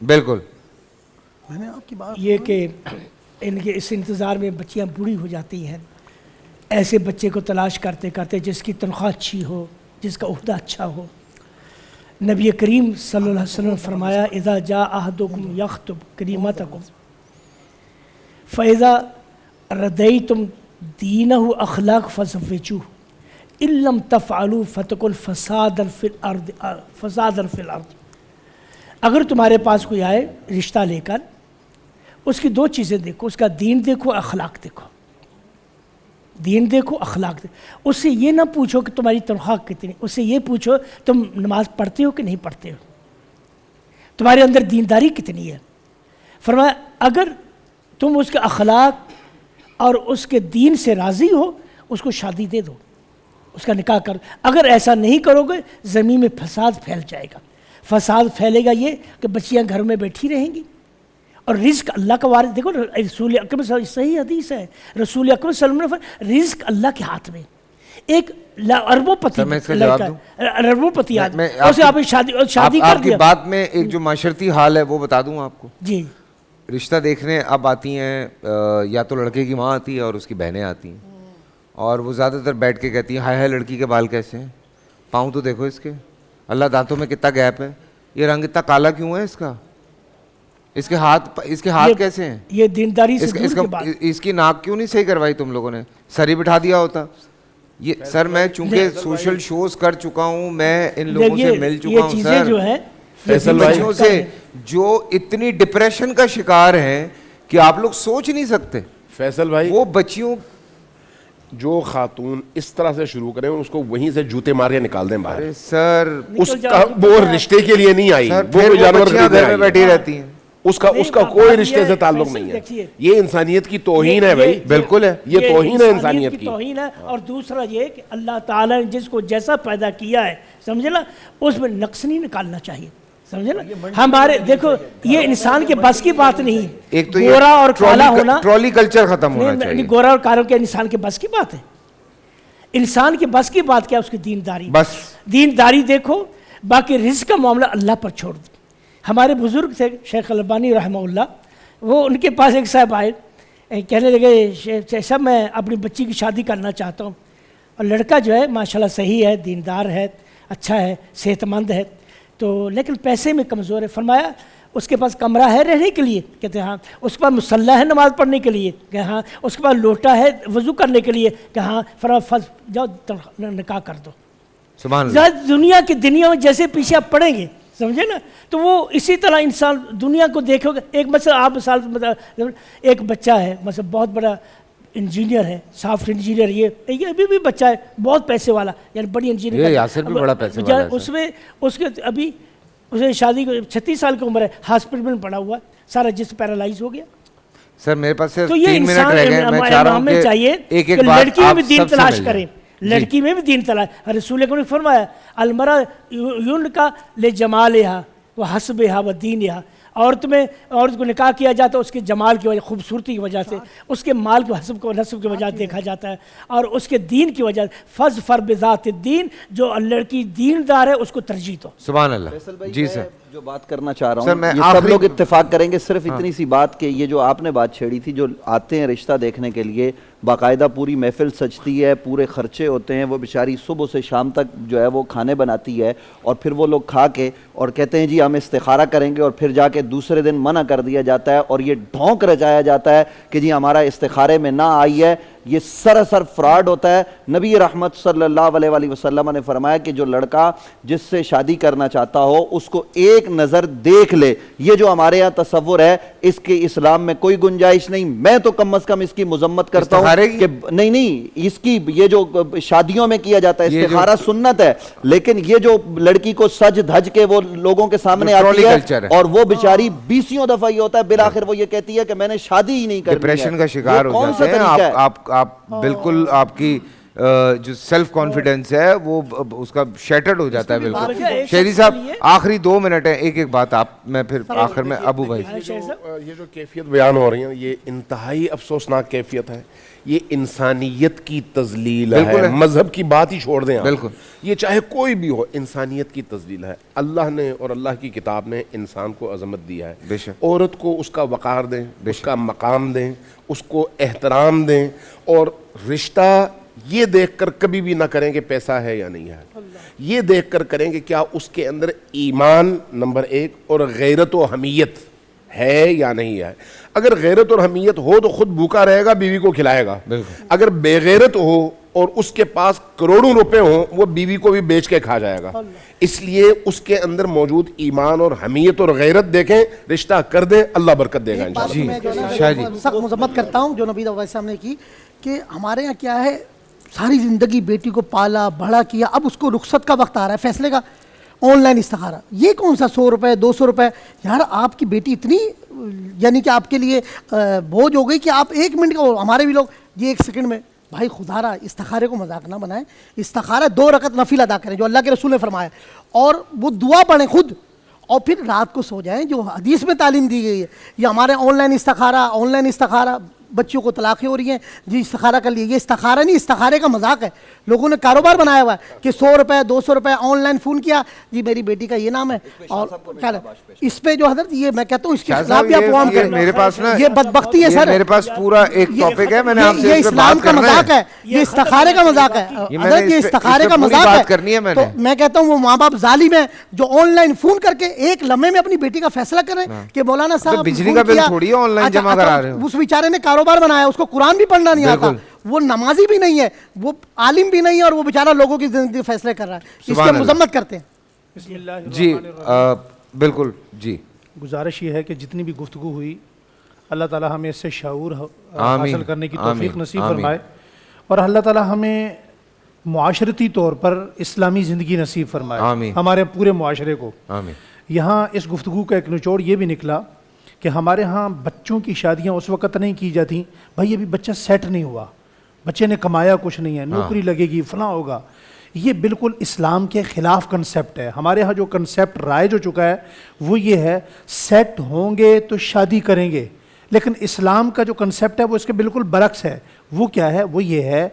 Speaker 1: بالکل.
Speaker 4: یہ کہ ان کے اس انتظار میں بچیاں بوڑھی ہو جاتی ہیں, ایسے بچے کو تلاش کرتے کرتے جس کی تنخواہ اچھی ہو, جس کا عہدہ اچھا ہو. نبی کریم صلی اللہ علیہ وسلم فرمایا, اذا جاء احدکم یخطب کریمتکم فاذا ردیتم دینہ اخلاق فزوجوہ ان لم تفعلوا فتکن فسادا فی الارض. اگر تمہارے پاس کوئی آئے رشتہ لے کر, اس کی 2 چیزیں دیکھو, اس کا دین دیکھو, اخلاق دیکھو. دین دیکھو, اخلاق دیکھو. اس سے یہ نہ پوچھو کہ تمہاری تنخواہ کتنی, اس سے یہ پوچھو تم نماز پڑھتے ہو کہ نہیں پڑھتے ہو, تمہارے اندر دینداری کتنی ہے. فرمایا اگر تم اس کے اخلاق اور اس کے دین سے راضی ہو, اس کو شادی دے دو, اس کا نکاح کر. اگر ایسا نہیں کرو گے زمین میں فساد پھیل جائے گا. فساد پھیلے گا یہ کہ بچیاں گھر میں بیٹھی رہیں گی, اور رزق اللہ کا وارث. دیکھو رسول اکرم صلی اللہ علیہ وسلم، صحیح حدیث ہے، رسول اکرم صلی اللہ علیہ وسلم، رزق اللہ کے ہاتھ میں. ایک اربوں پتی اربوں پتی آدمی اسے آپ شادی کر
Speaker 1: آپ کی
Speaker 4: دیا.
Speaker 1: بات میں ایک جو معاشرتی حال ہے وہ بتا دوں آپ کو.
Speaker 4: جی
Speaker 1: رشتہ دیکھنے اب آتی ہیں یا تو لڑکے کی ماں آتی ہے اور اس کی بہنیں آتی ہیں، اور وہ زیادہ تر بیٹھ کے کہتی ہیں ہائے ہائے لڑکی کے بال کیسے ہیں، پاؤں تو دیکھو اس کے، اللہ دانتوں میں کتنا گیپ ہے، یہ رنگ اتنا کالا کیوں ہے اس کا، اس کے ہاتھ کیسے ہیں،
Speaker 4: یہ دینداری سے دور کی بات.
Speaker 1: اس کی ناک کیوں نہیں صحیح کروائی تم لوگوں نے، سر ہی بٹھا دیا ہوتا. یہ سر میں چونکہ سوشل شوز کر چکا ہوں، میں ان لوگوں سے مل چکا ہوں سر،
Speaker 4: جو ہے
Speaker 1: فیصل بچوں سے جو اتنی ڈپریشن کا شکار ہیں کہ آپ لوگ سوچ نہیں سکتے.
Speaker 5: فیصل بھائی،
Speaker 1: وہ بچیوں
Speaker 5: جو خاتون اس طرح سے شروع کریں اس کو وہیں سے جوتے مار کے نکال دیں باہر.
Speaker 1: سر
Speaker 5: اس کا وہ رشتے کے لیے نہیں آئی، وہ جانور
Speaker 1: بچیاں گھر میں بیٹھی رہتی ہیں،
Speaker 5: اس کا کوئی رشتے سے تعلق نہیں ہے. یہ انسانیت کی توہین ہے بھائی،
Speaker 1: بالکل ہے،
Speaker 5: یہ توہین ہے انسانیت کی.
Speaker 4: توہین ہے. اور دوسرا یہ کہ اللہ تعالیٰ نے جس کو جیسا پیدا کیا ہے، سمجھے نا، اس میں نقص نہیں نکالنا چاہیے، سمجھے نا. ہمارے دیکھو یہ انسان کے بس کی بات نہیں،
Speaker 1: ایک تو
Speaker 4: گورا اور کالا ہونا،
Speaker 1: ٹرالی کلچر ختم ہونا چاہیے.
Speaker 4: گورا اور کالوں کے انسان کے بس کی بات ہے. انسان کے بس کی بات کیا، اس کی دینداری.
Speaker 1: بس
Speaker 4: دینداری دیکھو، باقی رزق کا معاملہ اللہ پر چھوڑ دو. ہمارے بزرگ تھے شیخ البانی رحمہ اللہ، وہ ان کے پاس ایک صاحب آئے، کہنے لگے صاحب میں اپنی بچی کی شادی کرنا چاہتا ہوں، اور لڑکا جو ہے ماشاءاللہ صحیح ہے، دیندار ہے، اچھا ہے، صحت مند ہے، تو لیکن پیسے میں کمزور ہے. فرمایا اس کے پاس کمرہ ہے رہنے کے لیے؟ کہتے ہیں ہاں. اس کے پاس مصلی ہے نماز پڑھنے کے لیے؟ کہ ہاں. اس کے پاس لوٹا ہے وضو کرنے کے لیے؟ کہ ہاں. فرمایا جاؤ نکاح کر دو.
Speaker 1: سبحان اللہ.
Speaker 4: دنیا کی دنیا میں جیسے پیچھے آپ پڑھیں گے، سمجھے نا، تو وہ اسی طرح انسان دنیا کو دیکھو گے. ایک مثلا آپ مثال ایک بچہ ہے مثلا بہت بڑا انجینئر ہے، سافٹ انجینئر، یہ ابھی بھی بچہ ہے بہت پیسے والا، یعنی بڑی انجینئر.
Speaker 1: یاسر بھی بڑا پیسے والا ہے.
Speaker 4: اس کے ابھی اسے شادی کو 36 سال کی عمر ہے، ہاسپٹل میں پڑا ہوا ہے، سارا جسم پیرالائز ہو گیا.
Speaker 1: سر میرے پاس صرف
Speaker 4: تو یہ
Speaker 1: 3 منٹ رہ گئے، میں چاہ رہا ہوں کہ
Speaker 4: چاہیے
Speaker 1: ایک
Speaker 4: کہ
Speaker 1: ایک بات
Speaker 4: لڑکی میں بھی دین تلاش
Speaker 1: کریں،
Speaker 4: کریں، لڑکی میں بھی دین تلاش. رسول اکرم نے فرمایا المرأ یونکا لجمالہا وحسبہا ودینہا، عورت کو نکاح کیا جاتا ہے اس کے جمال کی وجہ، خوبصورتی کی وجہ سے، اس کے مال کے حسب کو نسب کی وجہ سے دیکھا جاتا ہے، اور اس کے دین کی وجہ سے. فظفر بذات الدین، جو لڑکی دیندار ہے اس کو ترجیح دو.
Speaker 1: سبحان اللہ. جی سر،
Speaker 2: جو بات کرنا چاہ رہا
Speaker 1: سر
Speaker 2: ہوں،
Speaker 1: میں
Speaker 2: یہ سب لوگ اتفاق کریں گے صرف اتنی سی بات کہ یہ جو آپ نے بات چھیڑی تھی، جو آتے ہیں رشتہ دیکھنے کے لیے، باقاعدہ پوری محفل سجتی ہے، پورے خرچے ہوتے ہیں، وہ بیچاری صبح سے شام تک جو ہے وہ کھانے بناتی ہے، اور پھر وہ لوگ کھا کے اور کہتے ہیں جی ہم استخارہ کریں گے، اور پھر جا کے دوسرے دن منع کر دیا جاتا ہے، اور یہ ڈھونک رچایا جاتا ہے کہ جی ہمارا استخارے میں نہ آئی ہے. یہ سراسر فراڈ ہوتا ہے. نبی رحمت صلی اللہ علیہ وآلہ وسلم نے فرمایا کہ جو لڑکا جس سے شادی کرنا چاہتا ہو اس کو ایک نظر دیکھ لے. یہ جو ہمارے یہاں تصور ہے اس کے اسلام میں کوئی گنجائش نہیں. میں تو کم از کم اس کی مذمت کرتا ہوں کہ نہیں اس کی یہ جو شادیوں میں کیا جاتا ہے استخارہ سنت ہے، لیکن یہ جو لڑکی کو سج دھج کے وہ لوگوں کے سامنے آتی ہے اور وہ بیچاری 20 دفعہ یہ ہوتا ہے، بالآخر وہ یہ کہتی ہے کہ میں نے شادی ہی نہیں کرنی ہے.
Speaker 1: ڈپریشن کا شکار ہو جاتے ہیں آپ بالکل. آپ کی جو سیلف کانفیڈنس ہے وہ اس کا شیٹرڈ ہو جاتا ہے بالکل. شہری صاحب آخری 2 منٹ ہیں، ایک بات آپ، میں پھر آخر میں ابو بھائی.
Speaker 5: یہ جو کیفیت بیان ہو رہی ہے یہ انتہائی افسوسناک کیفیت ہے. یہ انسانیت کی تذلیل ہے. مذہب کی بات ہی چھوڑ دیں بالکل، یہ چاہے کوئی بھی ہو انسانیت کی تذلیل ہے. اللہ نے اور اللہ کی کتاب نے انسان کو عظمت دیا ہے. بے شک عورت کو اس کا وقار دیں، اس کا مقام دیں، اس کو احترام دیں، اور رشتہ یہ دیکھ کر کبھی بھی نہ کریں کہ پیسہ ہے یا نہیں ہے. یہ دیکھ کر کریں کہ کیا اس کے اندر ایمان نمبر 1 اور غیرت و حمیت ہے یا نہیں ہے. اگر غیرت اور حمیت ہو تو خود بھوکا رہے گا، بیوی کو کھلائے گا. اگر بے غیرت ہو اور اس کے پاس کروڑوں روپے ہوں وہ بیوی کو بھی بیچ کے کھا جائے گا. اس لیے اس کے اندر موجود ایمان اور حمیت اور غیرت دیکھیں، رشتہ کر دیں، اللہ برکت دے گا انشاءاللہ.
Speaker 6: سخت مذمت کرتا ہوں جو نبی علیہ السلام نے کی کہ ہمارے یہاں کیا ہے، ساری زندگی بیٹی کو پالا بڑا کیا، اب اس کو رخصت کا وقت آ رہا ہے فیصلے کا، آن لائن استخارہ. یہ کون سا 100 روپے 200 روپے؟ یار آپ کی بیٹی اتنی یعنی کہ آپ کے لیے بوجھ ہو گئی کہ آپ 1 منٹ کا، ہمارے بھی لوگ یہ 1 سیکنڈ میں. بھائی خدا رہا استخارے کو مذاق نہ بنائیں. استخارہ 2 رکعت نفل ادا کریں جو اللہ کے رسول نے فرمایا، اور وہ دعا پڑھیں خود، اور پھر رات کو سو جائیں, جو حدیث میں تعلیم دی گئی ہے. یہ ہمارے آن لائن استخارہ بچیوں کو طلاقیں ہو رہی ہیں جی, استخارہ کر لیے. یہ استخارہ نہیں, استخارے کا مذاق ہے. لوگوں نے کاروبار بنایا ہوا ہے کہ 100 روپے 200 روپے آن لائن فون کیا جی میری بیٹی کا یہ نام ہے, اور اس پہ جو حضرت یہ میں کہتا ہوں اس کے خلاف بھی آپ عوام کریں.
Speaker 1: میرے پاس نا
Speaker 6: یہ بدبختی ہے سر,
Speaker 1: میرے پاس پورا ایک ٹاپک ہے, میں نے آپ سے
Speaker 6: یہ
Speaker 1: اس پہ
Speaker 6: اسلام
Speaker 1: بات
Speaker 6: کا
Speaker 1: کرنا
Speaker 6: مذاق ہے, یہ استخارے کا مذاق ہے حضرت, یہ استخارے کا مذاق ہے. تو میں کہتا ہوں وہ ماں باپ ظالم ہیں جو آن لائن فون کر کے ایک لمحے میں اپنی بیٹی کا فیصلہ کریں کہ مولانا صاحب
Speaker 1: بجلی کا بل تھوڑی آن لائن جمع کرا رہے ہو.
Speaker 6: اس بیچارے نے کاروبار بنایا, اس کو قرآن بھی پڑھنا نہیں آتا, وہ نمازی بھی نہیں ہے, وہ عالم بھی نہیں ہے, اور وہ بیچارہ لوگوں کی زندگی فیصلے کر رہا ہے. اس کی مذمت کرتے ہیں.
Speaker 3: بسم اللہ
Speaker 1: جی بالکل جی.
Speaker 3: گزارش یہ ہے کہ جتنی بھی گفتگو ہوئی اللہ تعالی ہمیں اس سے شعور حاصل کرنے کی توفیق نصیب فرمائے, اور اللہ تعالی ہمیں معاشرتی طور پر اسلامی زندگی نصیب فرمائے ہمارے پورے معاشرے کو. یہاں اس گفتگو کا ایک نچوڑ یہ بھی نکلا کہ ہمارے ہاں بچوں کی شادیاں اس وقت نہیں کی جاتی بھائی ابھی بچہ سیٹ نہیں ہوا, بچے نے کمایا کچھ نہیں ہے, نوکری لگے گی فلاں ہوگا. یہ بالکل اسلام کے خلاف کنسیپٹ ہے. ہمارے ہاں جو کنسیپٹ رائج ہو چکا ہے وہ یہ ہے سیٹ ہوں گے تو شادی کریں گے, لیکن اسلام کا جو کنسیپٹ ہے وہ اس کے بالکل برعکس ہے. وہ کیا ہے, وہ یہ ہے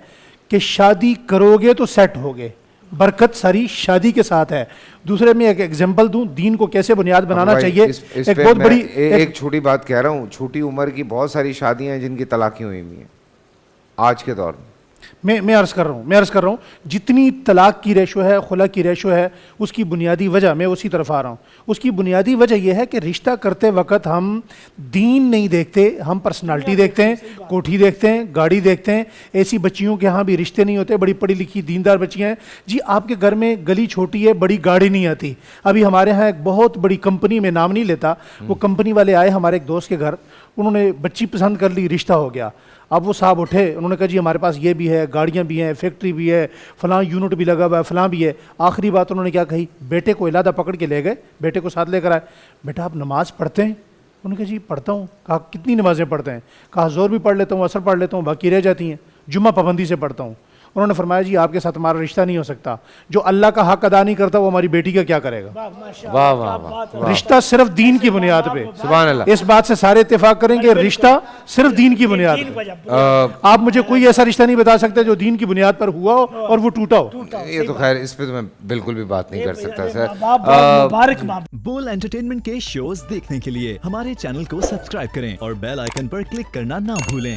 Speaker 3: کہ شادی کرو گے تو سیٹ ہوگے, برکت ساری شادی کے ساتھ ہے. دوسرے میں ایک ایگزامپل دوں دین کو کیسے بنیاد بنانا چاہیے. ایک بہت بڑی
Speaker 1: ایک چھوٹی بات کہہ رہا ہوں, چھوٹی عمر کی بہت ساری شادیاں ہیں جن کی طلاقیں ہوئی ہوئی ہیں آج کے دور میں.
Speaker 3: میں عرض کر رہا ہوں جتنی طلاق کی ریشو ہے, خلا کی ریشو ہے, اس کی بنیادی وجہ میں اسی طرف آ رہا ہوں. اس کی بنیادی وجہ یہ ہے کہ رشتہ کرتے وقت ہم دین نہیں دیکھتے, ہم پرسنالٹی دیکھتے ہیں, کوٹھی دیکھتے ہیں, گاڑی دیکھتے ہیں. ایسی بچیوں کے ہاں بھی رشتے نہیں ہوتے, بڑی پڑھی لکھی دیندار بچیاں ہیں جی, آپ کے گھر میں گلی چھوٹی ہے, بڑی گاڑی نہیں آتی. ابھی ہمارے ہاں ایک بہت بڑی کمپنی, میں نام نہیں لیتا, وہ کمپنی والے آئے ہمارے ایک دوست کے گھر, انہوں نے بچی پسند کر لی, رشتہ ہو گیا. اب وہ صاحب اٹھے, انہوں نے کہا جی ہمارے پاس یہ بھی ہے, گاڑیاں بھی ہیں, فیکٹری بھی ہے, فلاں یونٹ بھی لگا ہوا ہے, فلاں بھی ہے. آخری بات انہوں نے کیا کہی, بیٹے کو علادہ پکڑ کے لے گئے, بیٹے کو ساتھ لے کر آئے, بیٹا آپ نماز پڑھتے ہیں؟ انہوں نے کہا جی پڑھتا ہوں. کہا کتنی نمازیں پڑھتے ہیں؟ کہا زور بھی پڑھ لیتا ہوں, عصر پڑھ لیتا ہوں, باقی رہ جاتی ہیں, جمعہ پابندی سے پڑھتا ہوں. انہوں نے فرمایا جی آپ کے ساتھ ہمارا رشتہ نہیں ہو سکتا, جو اللہ کا حق ادا نہیں کرتا وہ ہماری بیٹی کا کیا کرے گا.
Speaker 1: واہ واہ واہ.
Speaker 3: رشتہ صرف دین کی بنیاد پہ,
Speaker 1: سبحان اللہ.
Speaker 3: اس بات سے سارے اتفاق کریں گے, رشتہ صرف دین کی بنیاد پہ. آپ مجھے کوئی ایسا رشتہ نہیں بتا سکتے جو دین کی بنیاد پر ہوا ہو اور وہ ٹوٹا ہو.
Speaker 1: یہ تو خیر اس پہ تو میں بالکل بھی بات نہیں کر سکتا سر.
Speaker 8: بول انٹرٹینمنٹ کے شوز دیکھنے کے لیے ہمارے چینل کو سبسکرائب کریں اور بیل آئیکن پر کلک کرنا نہ بھولیں.